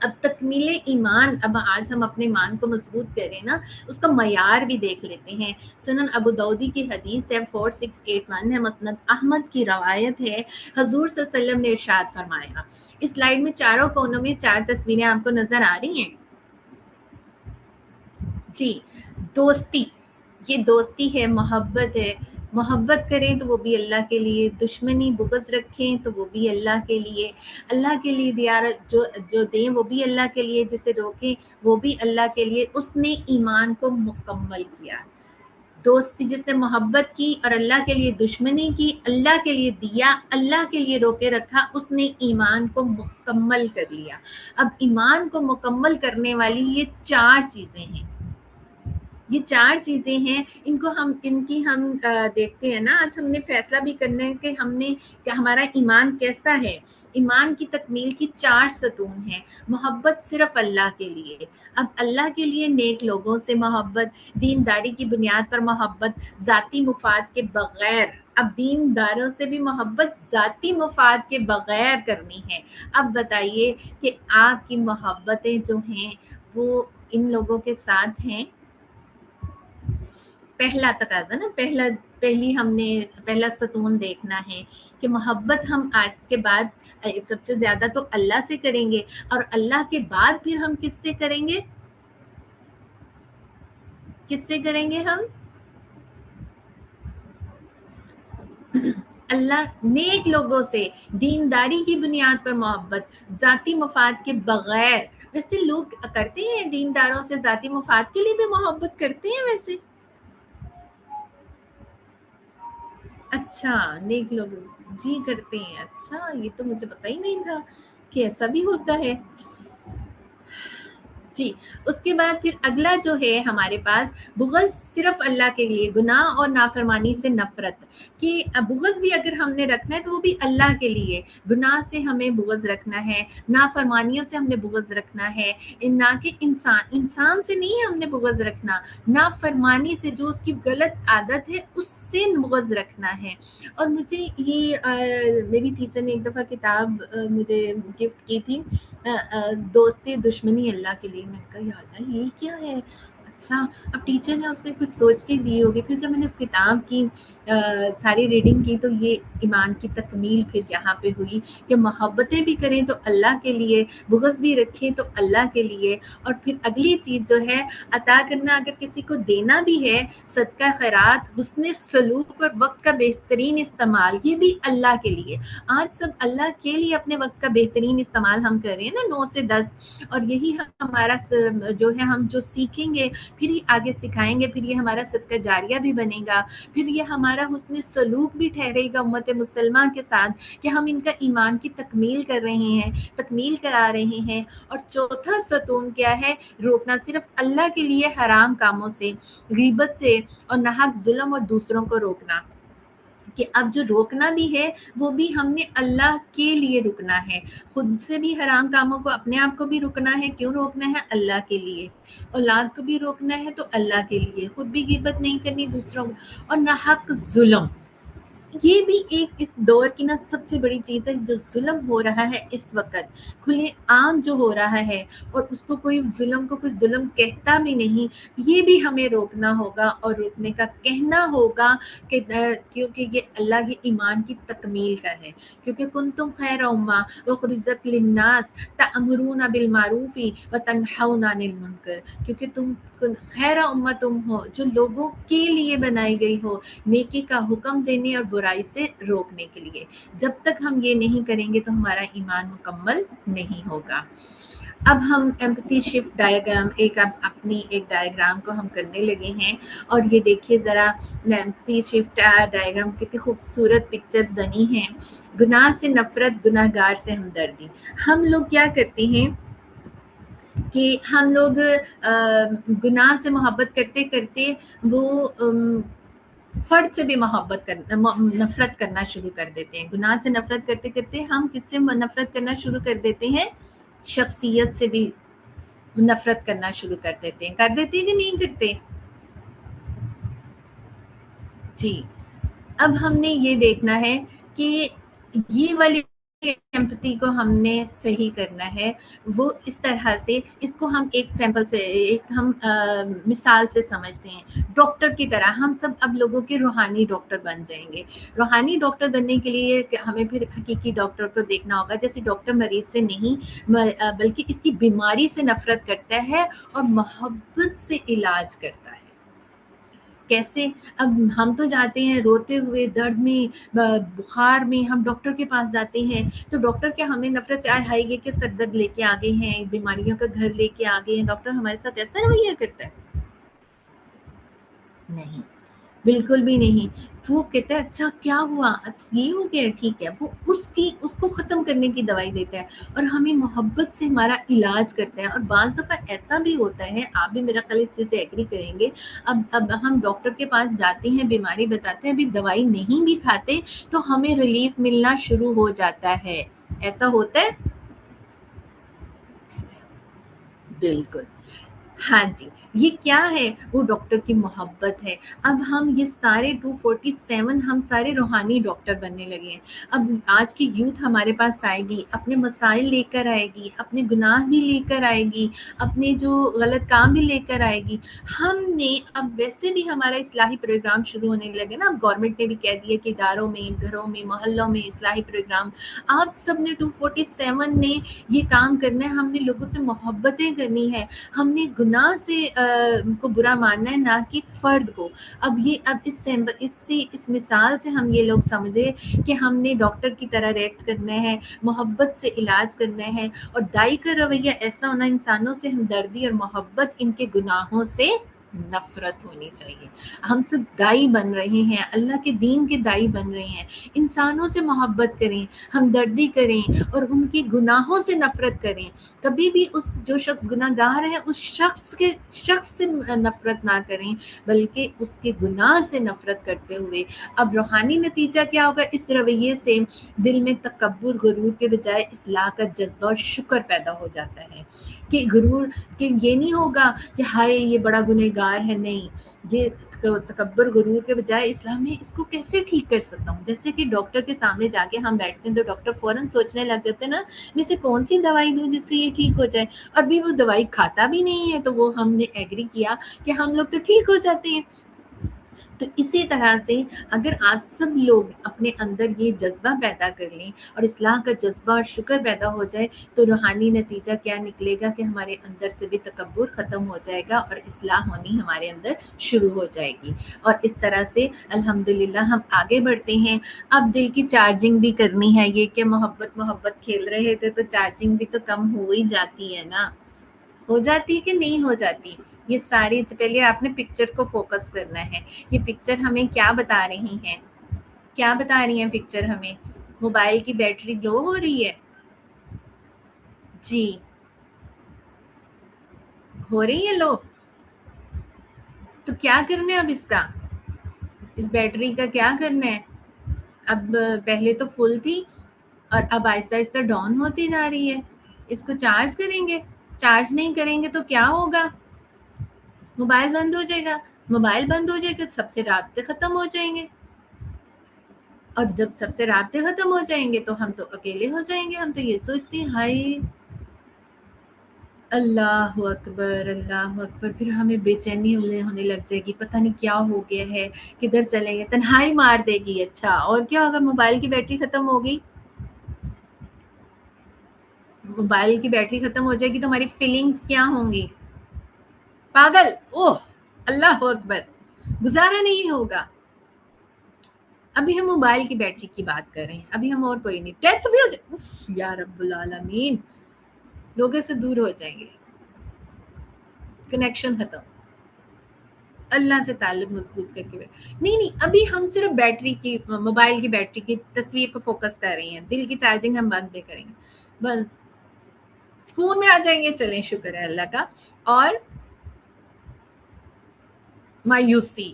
اب تکمیل ایمان، اب آج ہم اپنے ایمان کو مضبوط کریں نا، اس کا معیار بھی دیکھ لیتے ہیں. سنن ابو داؤدی کی حدیث ہے 4681 ہے، مسند احمد کی روایت ہے. حضور صلی اللہ علیہ وسلم نے ارشاد فرمایا، اس سلائیڈ میں چاروں کونوں میں 4 تصویریں آپ کو نظر آ رہی ہیں جی. دوستی، یہ دوستی ہے، محبت ہے. محبت کریں تو وہ بھی اللہ کے لیے، دشمنی بغض رکھیں تو وہ بھی اللہ کے لیے. اللہ کے لیے دیارت جو دیں وہ بھی اللہ کے لیے، جسے روکیں وہ بھی اللہ کے لیے. اس نے ایمان کو مکمل کیا. دوستی، جس نے محبت کی اور اللہ کے لیے دشمنی کی، اللہ کے لیے دیا، اللہ کے لیے روکے رکھا، اس نے ایمان کو مکمل کر لیا. اب ایمان کو مکمل کرنے والی یہ 4 چیزیں ہیں. یہ 4 چیزیں ہیں، ان کی ہم دیکھتے ہیں نا. آج ہم نے فیصلہ بھی کرنا ہے کہ ہمارا ایمان کیسا ہے. ایمان کی تکمیل کی 4 ستون ہیں. محبت صرف اللہ کے لیے. اب اللہ کے لیے نیک لوگوں سے محبت، دینداری کی بنیاد پر محبت، ذاتی مفاد کے بغیر. اب دینداروں سے بھی محبت ذاتی مفاد کے بغیر کرنی ہے. اب بتائیے کہ آپ کی محبتیں جو ہیں وہ ان لوگوں کے ساتھ ہیں. پہلا تقاضا نا، پہلا ستون دیکھنا ہے کہ محبت ہم آج کے بعد سب سے زیادہ تو اللہ سے کریں گے، اور اللہ کے بعد پھر ہم کس سے کریں گے؟ کس سے کریں گے ہم؟ اللہ، نیک لوگوں سے، دینداری کی بنیاد پر محبت، ذاتی مفاد کے بغیر. ویسے لوگ کرتے ہیں دینداروں سے ذاتی مفاد کے لیے بھی محبت کرتے ہیں ویسے. اچھا، نیک لوگ جی کرتے ہیں. اچھا، یہ تو مجھے پتہ ہی نہیں تھا کہ ایسا بھی ہوتا ہے. جی. اس کے بعد پھر اگلا جو ہے ہمارے پاس بغض صرف اللہ کے لیے، گناہ اور نافرمانی سے نفرت. کہ بغض بھی اگر ہم نے رکھنا ہے تو وہ بھی اللہ کے لیے. گناہ سے ہمیں بغض رکھنا ہے، نافرمانیوں سے ہم نے بغض رکھنا ہے، نہ کہ انسان سے نہیں ہم نے بغض رکھنا، نافرمانی سے، جو اس کی غلط عادت ہے اس سے بغض رکھنا ہے. اور مجھے یہ میری ٹیچر نے ایک دفعہ کتاب مجھے گفٹ کی تھی، دوستی دشمنی اللہ کے لیے. میں نے کہا یا اللہ یہ کیا ہے. اچھا، اب ٹیچر نے اس نے کچھ سوچ کے دی ہوگی. پھر جب میں نے اس کتاب کی ساری ریڈنگ کی تو یہ ایمان کی تکمیل پھر یہاں پہ ہوئی کہ محبتیں بھی کریں تو اللہ کے لیے، بغض بھی رکھیں تو اللہ کے لیے. اور پھر اگلی چیز جو ہے عطا کرنا، اگر کسی کو دینا بھی ہے، صدقہ خیرات، حسن سلوک اور وقت کا بہترین استعمال، یہ بھی اللہ کے لیے. آج سب اللہ کے لیے اپنے وقت کا بہترین استعمال ہم کر رہے ہیں نا، 9 سے 10. اور یہی ہمارا جو ہے، ہم جو سیکھیں گے پھر یہ آگے سکھائیں گے، پھر یہ ہمارا صدقہ جاریہ بھی بنے گا، پھر یہ ہمارا حسن سلوک بھی ٹھہرے گا امت مسلمہ کے ساتھ، کہ ہم ان کا ایمان کی تکمیل کر رہے ہیں، تکمیل کرا رہے ہیں. اور چوتھا ستون کیا ہے؟ روکنا صرف اللہ کے لیے حرام کاموں سے، غیبت سے اور ناحق ظلم اور دوسروں کو روکنا. کہ اب جو روکنا بھی ہے وہ بھی ہم نے اللہ کے لیے رکنا ہے. خود سے بھی حرام کاموں کو، اپنے آپ کو بھی رکنا ہے. کیوں روکنا ہے؟ اللہ کے لیے. اولاد کو بھی روکنا ہے تو اللہ کے لیے. خود بھی غیبت نہیں کرنی دوسروں کو. اور ناحق ظلم، یہ بھی ایک اس دور کی نا سب سے بڑی چیز ہے، جو ظلم ہو رہا ہے اس وقت کھلے عام جو ہو رہا ہے، اور اس کو کوئی ظلم کو کوئی ظلم کہتا بھی نہیں، یہ بھی ہمیں روکنا ہوگا اور روکنے کا کہنا ہوگا کہ کیونکہ یہ اللہ کے ایمان کی تکمیل کا ہے، کیونکہ کنتم خیر امہ اخرجت للناس تأمرون بالمعروف وتنہون عن المنکر، کیونکہ تم خیر امہ تم ہو جو لوگوں کے لیے بنائی گئی ہو، نیکی کا حکم دینے اور برائی سے روکنے کے لیے۔ جب تک ہم یہ نہیں کریں گے تو ہمارا ایمان مکمل نہیں ہوگا۔ اب ہم ایمپتھی شفٹ ڈائیگرام اپنی ایک ڈائیگرام کو ہم کرنے لگے ہیں، اور یہ دیکھیے ذرا ایمپتھی شفٹ ڈائیگرام کتنی خوبصورت پکچرز بنی ہیں۔ گناہ سے نفرت، گناہ گار سے ہمدردی۔ ہم لوگ کیا کرتے ہیں کہ ہم لوگ گناہ سے محبت کرتے کرتے وہ فرد سے بھی نفرت کرنا شروع کر دیتے ہیں۔ گناہ سے نفرت کرتے کرتے ہم کس سے نفرت کرنا شروع کر دیتے ہیں؟ شخصیت سے بھی نفرت کرنا شروع کر دیتے ہیں۔ کر دیتے ہیں کہ نہیں کرتے؟ جی، اب ہم نے یہ دیکھنا ہے کہ یہ والی ایمپتھی کو ہم نے صحیح کرنا ہے، وہ اس طرح سے، اس کو ہم ایک سیمپل سے، ایک ہم مثال سے سمجھتے ہیں۔ ڈاکٹر کی طرح ہم سب اب لوگوں کے روحانی ڈاکٹر بن جائیں گے۔ روحانی ڈاکٹر بننے کے لیے ہمیں پھر حقیقی ڈاکٹر کو دیکھنا ہوگا۔ جیسے ڈاکٹر مریض سے نہیں بلکہ اس کی بیماری سے نفرت کرتا ہے اور محبت سے علاج کرتا ہے۔ کیسے؟ اب ہم تو جاتے ہیں روتے ہوئے، درد میں، بخار میں، ہم ڈاکٹر کے پاس جاتے ہیں تو ڈاکٹر کیا ہمیں نفرت سے آئے یہ کہ سر درد لے کے آ گئے ہیں، بیماریوں کا گھر لے کے آ گئے ہیں، ڈاکٹر ہمارے ساتھ ایسا رویہ کرتا ہے؟ نہیں، بالکل بھی نہیں۔ وہ کہتا ہے اچھا کیا ہوا، اچھا یہ ہو گیا، ٹھیک ہے، وہ اس کو ختم کرنے کی دوائی دیتا ہے اور ہمیں محبت سے ہمارا علاج کرتا ہے۔ اور بعض دفعہ ایسا بھی ہوتا ہے، آپ بھی میرا خیال اس چیز سے ایگری کریں گے، اب ہم ڈاکٹر کے پاس جاتے ہیں، بیماری بتاتے ہیں، ابھی دوائی نہیں بھی کھاتے تو ہمیں ریلیف ملنا شروع ہو جاتا ہے۔ ایسا ہوتا ہے؟ بالکل، ہاں جی، یہ کیا ہے؟ وہ ڈاکٹر کی محبت ہے۔ اب ہم یہ سارے 247 ہم سارے روحانی ڈاکٹر بننے لگے ہیں۔ اب آج کی یوتھ ہمارے پاس آئے گی، اپنے مسائل لے کر آئے گی، اپنے گناہ بھی لے کر آئے گی، اپنے جو غلط کام بھی لے کر آئے گی۔ ہم نے اب ویسے بھی ہمارا اصلاحی پروگرام شروع ہونے لگے نا، اب گورنمنٹ نے بھی کہہ دیا کہ اداروں میں، گھروں میں، محلوں میں اصلاحی پروگرام۔ آپ سب نے 247 نے یہ کام کرنا ہے، ہم نے لوگوں سے محبتیں کرنی ہے، ہم نے گناہ سے کو برا ماننا ہے، نہ کہ فرد کو۔ اب اس مثال سے ہم یہ لوگ سمجھے کہ ہم نے ڈاکٹر کی طرح ریئیکٹ کرنا ہے، محبت سے علاج کرنا ہے، اور دائی کا رویہ ایسا ہونا، انسانوں سے ہمدردی اور محبت، ان کے گناہوں سے نفرت ہونی چاہیے۔ ہم سب دائی بن رہے ہیں، اللہ کے دین کے دائی بن رہے ہیں۔ انسانوں سے محبت کریں، ہمدردی کریں اور ان کے گناہوں سے نفرت کریں۔ کبھی بھی اس جو شخص گناہ گار ہے اس شخص سے نفرت نہ کریں، بلکہ اس کے گناہ سے نفرت کرتے ہوئے۔ اب روحانی نتیجہ کیا ہوگا اس رویے سے؟ دل میں تکبر، غرور کے بجائے اصلاح کا جذبہ اور شکر پیدا ہو جاتا ہے، کہ غرور، کہ یہ نہیں ہوگا کہ ہائے یہ بڑا گنہگار ہے، نہیں، یہ تکبر غرور کے بجائے اصلاح میں اس کو کیسے ٹھیک کر سکتا ہوں۔ جیسے کہ ڈاکٹر کے سامنے جا کے ہم بیٹھتے ہیں تو ڈاکٹر فوراً سوچنے لگ جاتے ہیں نا، میں سے کون سی دوائی دوں جس سے یہ ٹھیک ہو جائے، ابھی وہ دوائی کھاتا بھی نہیں ہے تو وہ ہم نے ایگری کیا کہ ہم لوگ تو ٹھیک ہو جاتے ہیں۔ تو اسی طرح سے اگر آپ سب لوگ اپنے اندر یہ جذبہ پیدا کر لیں اور اصلاح کا جذبہ اور شکر پیدا ہو جائے تو روحانی نتیجہ کیا نکلے گا کہ ہمارے اندر سے بھی تکبر ختم ہو جائے گا اور اصلاح ہونی ہمارے اندر شروع ہو جائے گی، اور اس طرح سے الحمدللہ ہم آگے بڑھتے ہیں۔ اب دل کی چارجنگ بھی کرنی ہے، یہ کہ محبت کھیل رہے تھے تو چارجنگ بھی تو کم ہو ہی جاتی ہے نا، ہو جاتی کہ نہیں ہو جاتی؟ یہ ساری، پہلے آپ نے پکچر کو فوکس کرنا ہے۔ یہ پکچر ہمیں کیا بتا رہی ہیں؟ کیا بتا رہی ہیں پکچر ہمیں؟ موبائل کی بیٹری لو ہو رہی ہے؟ جی، ہو رہی ہے لو، تو کیا کرنا ہے اب اس بیٹری کا کیا کرنا ہے؟ اب پہلے تو فل تھی اور اب آہستہ آہستہ ڈاؤن ہوتی جا رہی ہے۔ اس کو چارج کریں گے، چارج نہیں کریں گے تو کیا ہوگا؟ موبائل بند ہو جائے گا، موبائل بند ہو جائے گا سب سے رابطے ختم ہو جائیں گے۔ اور جب سب سے رابطے ختم ہو جائیں گے تو ہم تو اکیلے ہو جائیں گے. ہم تو یہ سوچتے ہیں ہائے اللہ اکبر اللہ اکبر، پھر ہمیں بے چینی ہونے لگ جائے گی، پتہ نہیں کیا ہو گیا ہے، کدھر چلیں گے، تنہائی مار دے گی. اچھا اور کیا ہوگا؟ موبائل کی بیٹری ختم ہو گئی، موبائل کی بیٹری ختم ہو جائے گی تو ہماری فیلنگز کیا ہوں گی؟ پاگل. اوہ اللہ اکبر، گزارا نہیں ہوگا. ابھی ہم موبائل کی بیٹری کی بات کر رہے ہیں، ابھی ہم اور کوئی نہیں. ڈیتھ بھی ہو جائے، اف یا رب العالمین، لوگوں سے دور ہو جائیں گے، کنیکشن ختم، اللہ سے تعلق مضبوط کر کے نہیں ابھی ہم صرف بیٹری کی، موبائل کی بیٹری کی تصویر کو فوکس کر رہے ہیں. دل کی چارجنگ ہم بند نہیں کریں گے، بس سکون میں آ جائیں گے. چلیں شکر ہے اللہ کا. اور مایوسی،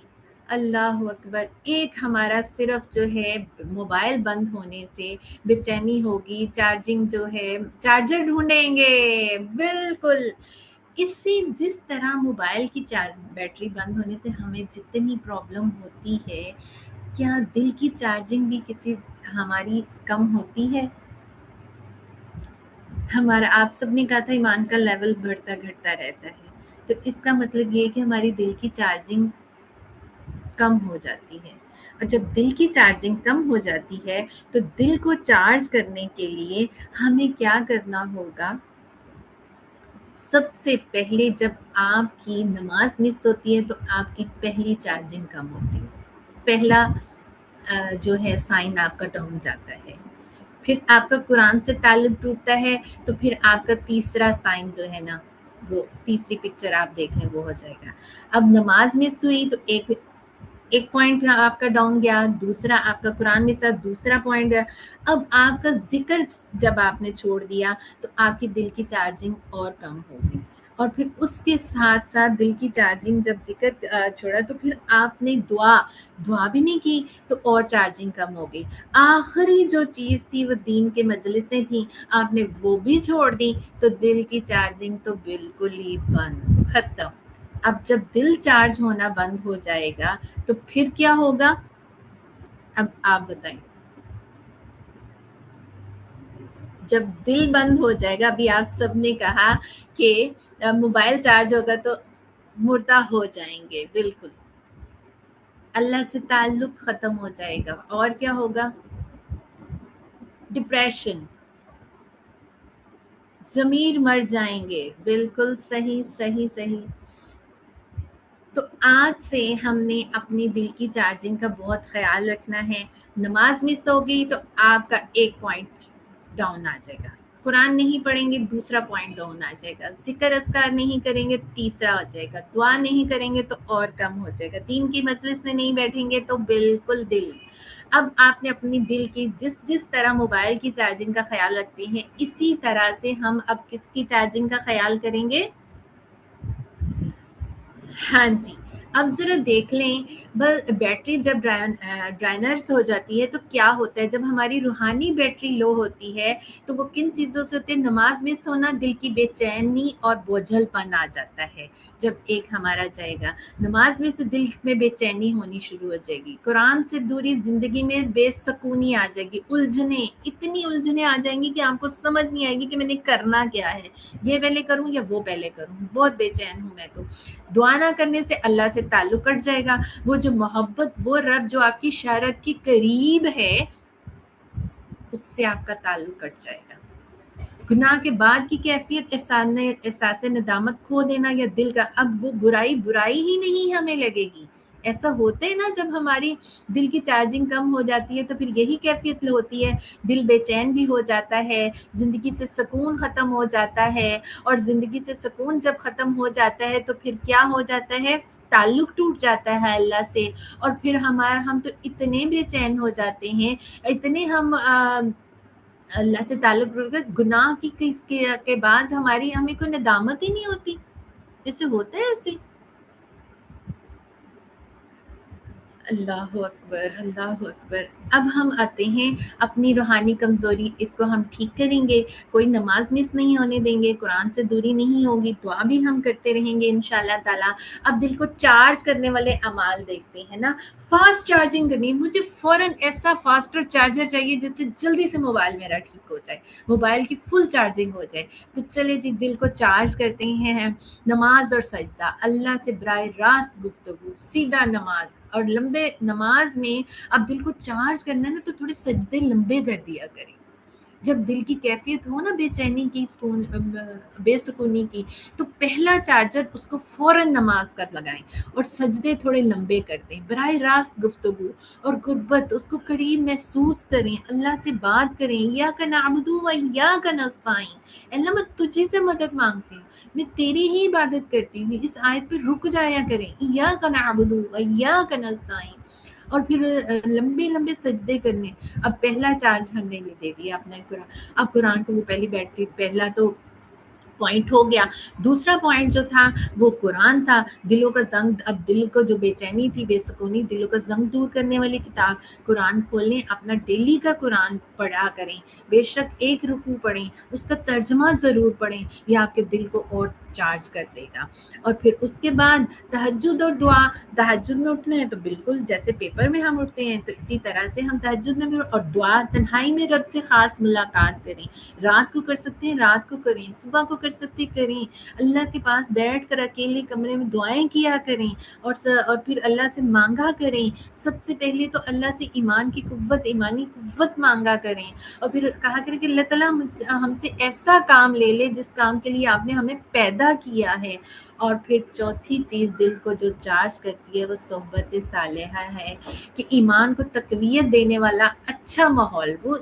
اللہ اکبر، ایک ہمارا صرف جو ہے موبائل بند ہونے سے بے چینی ہوگی. چارجنگ جو ہے، چارجر ڈھونڈیں گے. بالکل اس سے جس طرح موبائل کی بیٹری بند ہونے سے ہمیں جتنی پرابلم ہوتی ہے، کیا دل کی چارجنگ بھی کسی ہماری کم ہوتی ہے؟ ہمارا، آپ سب نے کہا تھا ایمان کا لیول بڑھتا گھٹتا رہتا ہے، تو اس کا مطلب یہ ہے کہ ہماری دل کی چارجنگ کم ہو جاتی ہے. اور جب دل کی چارجنگ کم ہو جاتی ہے تو دل کو چارج کرنے کے لیے ہمیں کیا کرنا ہوگا؟ سب سے پہلے جب آپ کی نماز مس ہوتی ہے تو آپ کی پہلی چارجنگ کم ہوتی ہے، پہلا جو ہے سائن آپ کا ڈاؤن جاتا ہے. پھر آپ کا قرآن سے تعلق ٹوٹتا ہے تو پھر آپ کا تیسرا سائن جو ہے نا، وہ تیسری پکچر آپ دیکھ لیں وہ ہو جائے گا. اب نماز مس ہوئی تو ایک پوائنٹ آپ کا ڈاؤن گیا، دوسرا آپ کا قرآن مس ہوا، دوسرا پوائنٹ گیا. اب آپ کا ذکر جب آپ نے چھوڑ دیا تو آپ کی دل کی چارجنگ اور کم ہوگی. اور پھر اس کے ساتھ ساتھ دل کی چارجنگ جب ذکر چھوڑا تو پھر آپ نے دعا بھی نہیں کی تو اور چارجنگ کم ہو گئی. آخری جو چیز تھی وہ دین کے مجلسیں تھیں، آپ نے وہ بھی چھوڑ دی تو دل کی چارجنگ تو بالکل ہی بند، ختم. اب جب دل چارج ہونا بند ہو جائے گا تو پھر کیا ہوگا؟ اب آپ بتائیں. جب دل بند ہو جائے گا، ابھی آپ سب نے کہا کہ موبائل چارج ہوگا تو مردہ ہو جائیں گے. بالکل اللہ سے تعلق ختم ہو جائے گا. اور کیا ہوگا؟ ڈپریشن، ضمیر مر جائیں گے. بالکل صحیح صحیح صحیح. تو آج سے ہم نے اپنی دل کی چارجنگ کا بہت خیال رکھنا ہے. نماز مس ہوگی تو آپ کا ایک پوائنٹ ڈاؤن آ جائے گا، قرآن نہیں پڑھیں گے دوسرا پوائنٹ ڈاؤن آ جائے گا، ذکر اذکار نہیں کریں گے تیسرا ہو جائے گا، دعا نہیں کریں گے تو اور کم ہو جائے گا، دین کی مجلس میں نہیں بیٹھیں گے تو بالکل دل. اب آپ نے اپنی دل کی جس طرح موبائل کی چارجنگ کا خیال رکھتے ہیں، اسی طرح سے ہم اب کس کی چارجنگ کا خیال کریں گے؟ ہاں جی. اب ذرا دیکھ لیں بیٹری جب ڈرائنرز ہو جاتی ہے تو کیا ہوتا ہے؟ جب ہماری روحانی بیٹری لو ہوتی ہے تو وہ کن چیزوں سے ہوتے ہیں؟ نماز مس ہونا، دل کی بے چینی اور بوجھل پن آ جاتا ہے. جب ایک ہمارا جائے گا نماز میں سے دل میں بے چینی ہونی شروع ہو جائے گی، قرآن سے دوری، زندگی میں بے سکونی آ جائے گی، الجھنیں، اتنی الجھنیں آ جائیں گی کہ آپ کو سمجھ نہیں آئے گی کہ میں نے کرنا کیا ہے، یہ پہلے کروں یا وہ پہلے کروں، بہت بے چین ہوں میں تو. دعا نہ کرنے سے اللہ سے تعلق کٹ جائے گا. وہ جو محبت، وہ رب جو آپ کی شارت کے قریب ہے، اس سے آپ کا تعلق کٹ جائے گا. گناہ کے بعد کی کیفیت احساس ندامت کھو دینا یا دل کا اب وہ برائی ہی نہیں ہمیں لگے گی. ایسا ہوتا ہے نا، جب ہماری دل کی چارجنگ کم ہو جاتی ہے تو پھر یہی کیفیت ہوتی ہے، دل بے چین بھی ہو جاتا ہے، زندگی سے سکون ختم ہو جاتا ہے. اور زندگی سے سکون جب ختم ہو جاتا ہے تو پھر کیا ہو جاتا ہے؟ تعلق ٹوٹ جاتا ہے اللہ سے. اور پھر ہم تو اتنے بے چین ہو جاتے ہیں، اتنے ہم اللہ سے تعلق ٹوٹ گئے، گناہ کے بعد ہمیں کوئی ندامت ہی نہیں ہوتی. جیسے ہوتا ہے ایسے اللہ اکبر، اللہ اکبر۔ اب ہم آتے ہیں اپنی روحانی کمزوری، اس کو ہم ٹھیک کریں گے، کوئی نماز مس نہیں ہونے دیں گے، قرآن سے دوری نہیں ہوگی، دعا بھی ہم کرتے رہیں گے انشاءاللہ تعالیٰ۔ اب دل کو چارج کرنے والے اعمال دیکھتے ہیں نا، فاسٹ چارجنگ کرنی، مجھے فوراً ایسا فاسٹر چارجر چاہیے جس سے جلدی سے موبائل میرا ٹھیک ہو جائے، موبائل کی فل چارجنگ ہو جائے۔ تو چلے جی، دل کو چارج کرتے ہیں نماز اور سجدہ، اللہ سے براہ راست گفتگو، سیدھا نماز، اور لمبے نماز میں اب دل کو چارج کرنا ہے نا تو تھوڑے سجدے لمبے کر دیا کریں۔ جب دل کی کیفیت ہو نا بے چینی کی، بے سکونی کی، تو پہلا چارجر اس کو فوراً نماز کا لگائیں اور سجدے تھوڑے لمبے کر دیں، براہ راست گفتگو اور قربت، اس کو قریب محسوس کریں، اللہ سے بات کریں، ایاک نعبد و ایاک نستعین، اللہ میں تجھے سے مدد مانگتی ہوں، میں تیری ہی عبادت کرتی ہوں۔ اس آیت پہ رک جایا کریں، ایاک نعبد و ایاک نستعین، اور پھر لمبے لمبے سجدے کرنے۔ اب پہلا چارج ہم نے یہ دے دیا اپنا قرآن، اب قرآن کو وہ پہلی بیٹری، پہلا تو پوائنٹ ہو گیا۔ دوسرا پوائنٹ جو تھا وہ قرآن تھا، دلوں کا زنگ، اب دل کو جو بے چینی تھی، بے سکونی، دلوں کا زنگ دور کرنے والی کتاب قرآن کھولیں، اپنا ڈیلی کا قرآن پڑھا کریں، بے شک ایک رکوع پڑھیں، اس کا ترجمہ ضرور پڑھیں، یہ آپ کے دل کو اور چارج کر دے گا۔ اور پھر اس کے بعد تہجد اور دعا، تہجد میں اٹھنا ہے تو بالکل جیسے پیپر میں ہم اٹھتے ہیں تو اسی طرح سے ہم تہجد میں بھی، اور دعا تنہائی میں رب سے خاص ملاقات کریں، رات کو کر سکتے ہیں رات کو کریں، صبح کو کر سکتے کریں، اللہ کے پاس بیٹھ کر اکیلے کمرے میں دعائیں کیا کریں، اور پھر اللہ سے مانگا کریں۔ سب سے پہلے تو اللہ سے ایمان کی قوت، ایمانی قوت مانگا کریں، اور پھر کہا کریں کہ اللہ تعالیٰ ہم سے ایسا کام لے لے جس کام کے لیے آپ نے ہمیں پیدا کیا ہے۔ اور پھر چوتھی چیز دل کو جو چارج کرتی ہے وہ صحبت صالحہ ہے، کہ ایمان کو تقویت دینے والا اچھا ماحول، وہ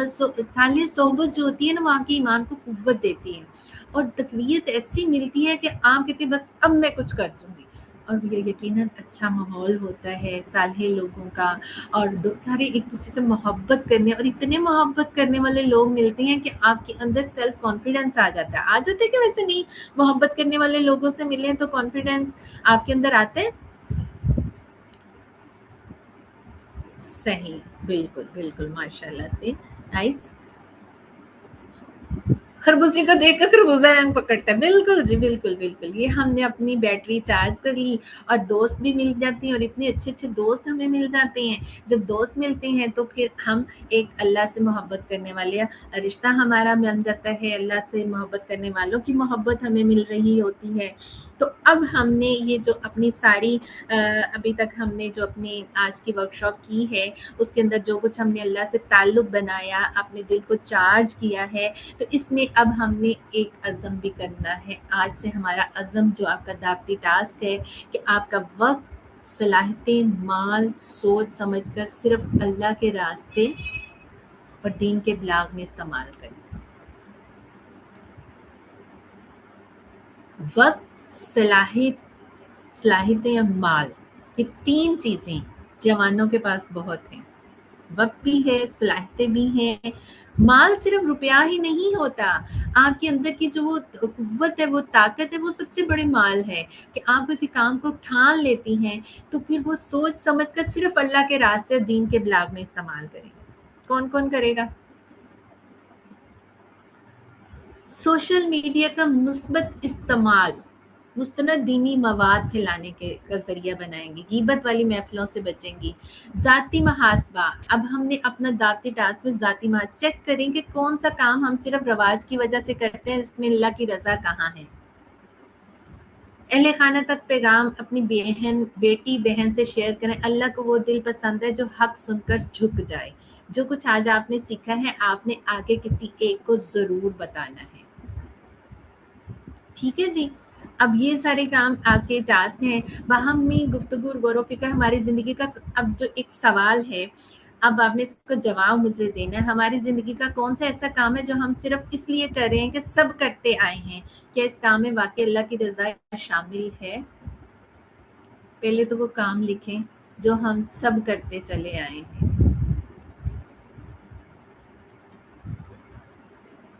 صالح صحبت جو ہوتی ہے نا وہ آپ کے ایمان کو قوت دیتی ہے، اور تقویت ایسی ملتی ہے کہ آپ کہتے ہیں بس اب میں کچھ کر دوں گی، اور یہ یقیناً اچھا ماحول ہوتا ہے صالح لوگوں کا، اور سارے ایک دوسرے سے محبت کرنے، اور اتنے محبت کرنے والے لوگ ملتے ہیں کہ آپ کے اندر سیلف کانفیڈنس آ جاتا ہے کہ ویسے نہیں، محبت کرنے والے لوگوں سے ملیں تو کانفیڈنس آپ کے اندر آتا ہے۔ صحیح، بالکل بالکل، ماشاء اللہ سے نائس۔ خربوزے کو دیکھ کر خربوزہ رنگ پکڑتا ہے، بالکل جی، بالکل بالکل، یہ ہم نے اپنی بیٹری چارج کر لی، اور دوست بھی مل جاتے ہیں، اور اتنے اچھے اچھے دوست ہمیں مل جاتے ہیں۔ جب دوست ملتے ہیں تو پھر ہم ایک اللہ سے محبت کرنے والے رشتہ ہمارا بن جاتا ہے، اللہ سے محبت کرنے والوں کی محبت ہمیں مل رہی ہوتی ہے۔ تو اب ہم نے یہ جو اپنی ساری ابھی تک ہم نے جو اپنی آج کی ورکشاپ کی ہے اس کے اندر جو کچھ ہم نے اللہ سے تعلق بنایا، اپنے دل کو چارج کیا ہے، تو اس میں اب ہم نے ایک عزم بھی کرنا ہے۔ آج سے ہمارا عزم جو آپ کا دعوتی ٹاسک ہے کہ آپ کا وقت، صلاحیتیں، مال، سوچ سمجھ کر صرف اللہ کے راستے اور دین کے بلاغ میں استعمال کریں۔ وقت، صلاحیتیں اور مال، یہ تین چیزیں جوانوں کے پاس بہت ہیں، وقت بھی ہے، صلاحیتیں بھی ہیں۔ مال صرف روپیہ ہی نہیں ہوتا، آپ کے اندر کی جو وہ قوت ہے، وہ طاقت ہے، وہ سب سے بڑے مال ہے، کہ آپ کسی کام کو ٹھان لیتی ہیں تو پھر وہ سوچ سمجھ کر صرف اللہ کے راستے اور دین کے بلاغ میں استعمال کریں۔ کون کون کرے گا؟ سوشل میڈیا کا مثبت استعمال مستند دینی مواد پھیلانے کا ذریعہ بنائیں گی، غیبت والی محفلوں سے بچیں گی۔ ذاتی محاسبہ، اب ہم نے اپنا دعوتی ٹاسک میں ذاتی محاسبہ چیک کریں کہ کون سا کام ہم صرف رواج کی وجہ سے کرتے ہیں، اس میں اللہ کی رضا کہاں ہے۔ اہل خانہ تک پیغام اپنی بیٹی بہن سے شیئر کریں، اللہ کو وہ دل پسند ہے جو حق سن کر جھک جائے۔ جو کچھ آج آپ نے سیکھا ہے آپ نے آگے کسی ایک کو ضرور بتانا ہے، ٹھیک ہے جی۔ اب یہ سارے کام آپ کے ٹاسک ہیں۔ باہمی گفتگو اور غور و فکر ہماری زندگی کا اب جو ایک سوال ہے، اب آپ نے اس کا جواب مجھے دینا ہے۔ ہماری زندگی کا کون سا ایسا کام ہے جو ہم صرف اس لیے کر رہے ہیں کہ سب کرتے آئے ہیں؟ کیا اس کام میں واقعی اللہ کی رضا شامل ہے؟ پہلے تو وہ کام لکھیں جو ہم سب کرتے چلے آئے ہیں۔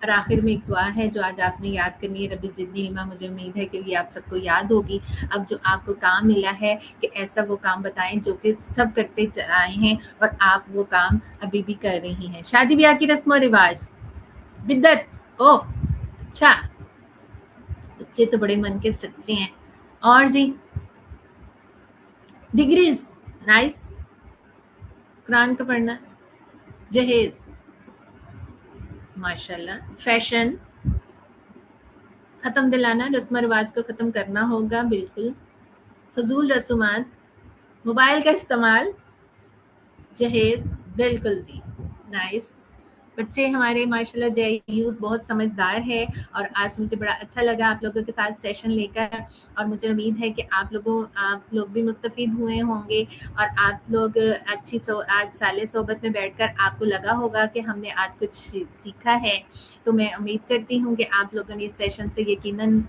اور آخر میں ایک دعا ہے جو آج آپ نے یاد کرنی ہے، رب زدنی علما، مجھے امید ہے کہ یہ آپ سب کو یاد ہوگی۔ اب جو آپ کو کام ملا ہے کہ ایسا وہ کام بتائیں جو کہ سب کرتے آئے ہیں اور آپ وہ کام ابھی بھی کر رہی ہیں۔ شادی بیاہ کی رسم و رواج، بدعت، او اچھا، بچے تو بڑے من کے سچے ہیں۔ اور جی ڈگریز، نائس، قرآن کا پڑھنا، جہیز، ماشاءاللہ، فیشن، ختم دلانا، رسم و رواج کو ختم کرنا ہوگا، بالکل، فضول رسومات، موبائل کا استعمال، جہیز، بالکل جی، نائس۔ بچے ہمارے ماشاءاللہ جے یوتھ بہت سمجھدار ہے، اور آج مجھے بڑا اچھا لگا آپ لوگوں کے ساتھ سیشن لے کر، اور مجھے امید ہے کہ آپ لوگ بھی مستفید ہوئے ہوں گے، اور آپ لوگ آج سالے صحبت میں بیٹھ کر آپ کو لگا ہوگا کہ ہم نے آج کچھ سیکھا ہے۔ تو میں امید کرتی ہوں کہ آپ لوگوں نے اس سیشن سے یقیناً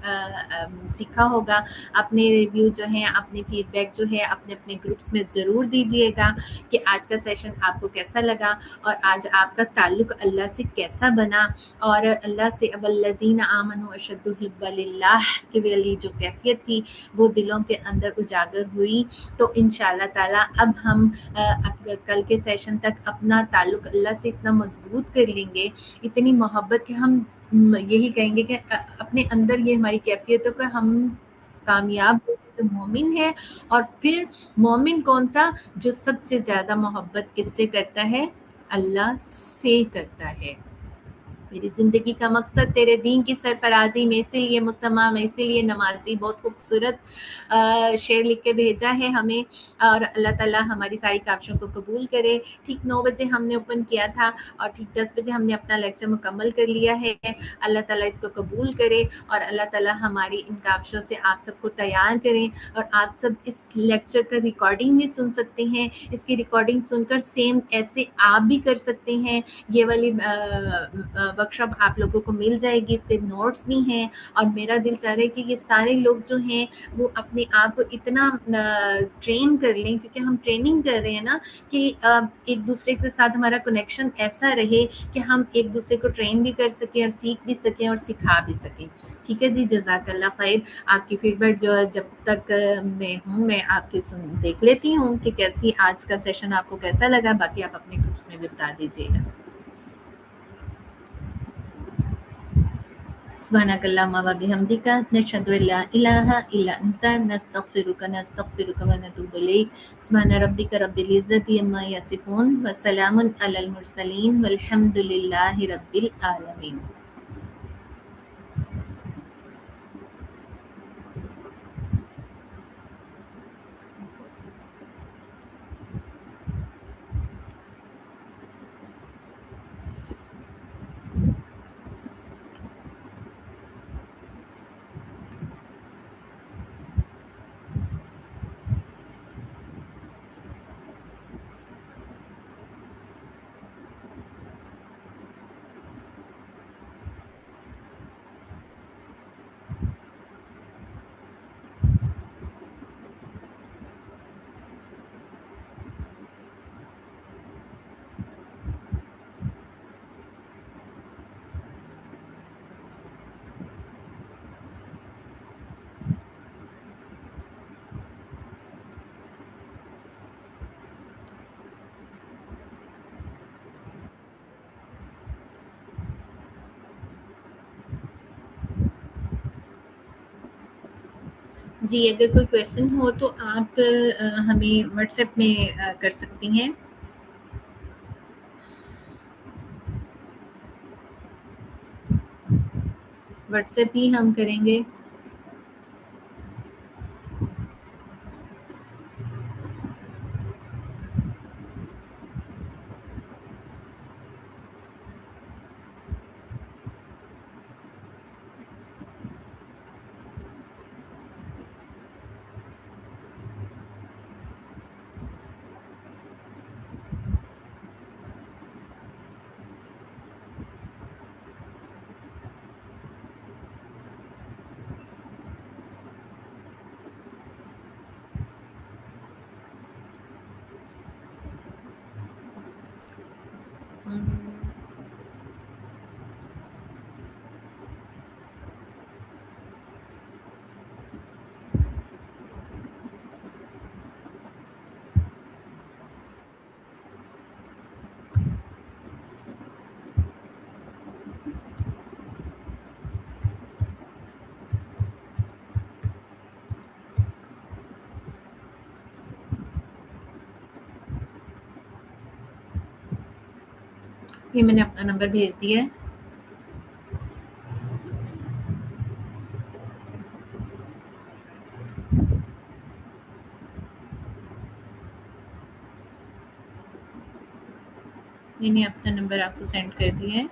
سیکھا ہوگا۔ اپنے ریویو جو ہیں، اپنی فیڈ بیک جو ہے اپنے اپنے گروپس میں ضرور دیجیے گا کہ آج کا سیشن آپ کو کیسا لگا، اور آج آپ کا تعلق اللہ سے کیسا بنا، اور اللہ سے اب الذین آمنوا اشد حبا للہ کے والی جو کیفیت تھی وہ دلوں کے اندر اجاگر ہوئی۔ تو انشاءاللہ تعالی اب ہم کل کے سیشن تک اپنا تعلق اللہ سے اتنا مضبوط کر لیں گے، اتنی محبت کہ ہم یہی کہیں گے کہ اپنے اندر یہ ہماری کیفیتوں پہ ہم کامیاب جو مومن ہے۔ اور پھر مومن کون سا؟ جو سب سے زیادہ محبت کس سے کرتا ہے؟ اللہ سے کرتا ہے۔ میری زندگی کا مقصد تیرے دین کی سرفرازی، میں اسی لیے مسلمہ، میں اسی لیے نمازی۔ بہت خوبصورت شعر لکھ کے بھیجا ہے ہمیں، اور اللہ تعالیٰ ہماری ساری کاوشوں کو قبول کرے۔ ٹھیک 9 بجے ہم نے اوپن کیا تھا، اور ٹھیک 10 بجے ہم نے اپنا لیکچر مکمل کر لیا ہے۔ اللہ تعالیٰ اس کو قبول کرے، اور اللہ تعالیٰ ہماری ان کاوشوں سے آپ سب کو تیار کریں، اور آپ سب اس لیکچر کا ریکارڈنگ بھی سن سکتے ہیں۔ اس کی ریکارڈنگ سن کر سیم ایسے آپ بھی کر سکتے ہیں۔ یہ والی ورکشاپ آپ لوگوں کو مل جائے گی، اس کے نوٹس بھی ہیں، اور میرا دل چاہ رہا ہے کہ یہ سارے لوگ جو ہیں وہ اپنے آپ کو اتنا ٹرین کر لیں، کیونکہ ہم ٹریننگ کر رہے ہیں نا، کہ ایک دوسرے کے ساتھ ہمارا کنیکشن ایسا رہے کہ ہم ایک دوسرے کو ٹرین بھی کر سکیں، اور سیکھ بھی سکیں، اور سکھا بھی سکیں۔ ٹھیک ہے جی، جزاک اللہ خیر۔ آپ کی فیڈ بیک جو جب تک میں ہوں، میں آپ کے دیکھ لیتی ہوں کہ کیسی آج کا سیشن آپ کو کیسا لگا، باقی آپ اپنے گروپس میں بھی بتا دیجیے گا۔ سبحانک اللہم و بحمدک، نشہد ان لا الہ الا انت، نستغفرک و نتوب الیک۔ سبحان ربک رب العزۃ عما یصفون، وسلام علی المرسلین، والحمد للہ رب العالمین۔ جی اگر کوئی کویشچن ہو تو آپ ہمیں واٹس ایپ میں کر سکتی ہیں۔ واٹس ایپ ہی ہم کریں گے۔ یہ میں نے اپنا نمبر بھیج دیا ہے. میں نے اپنا نمبر آپ کو سینڈ کر دیا ہے.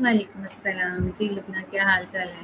وعلیکم السلام جی لبنہ، کیا حال چال ہے؟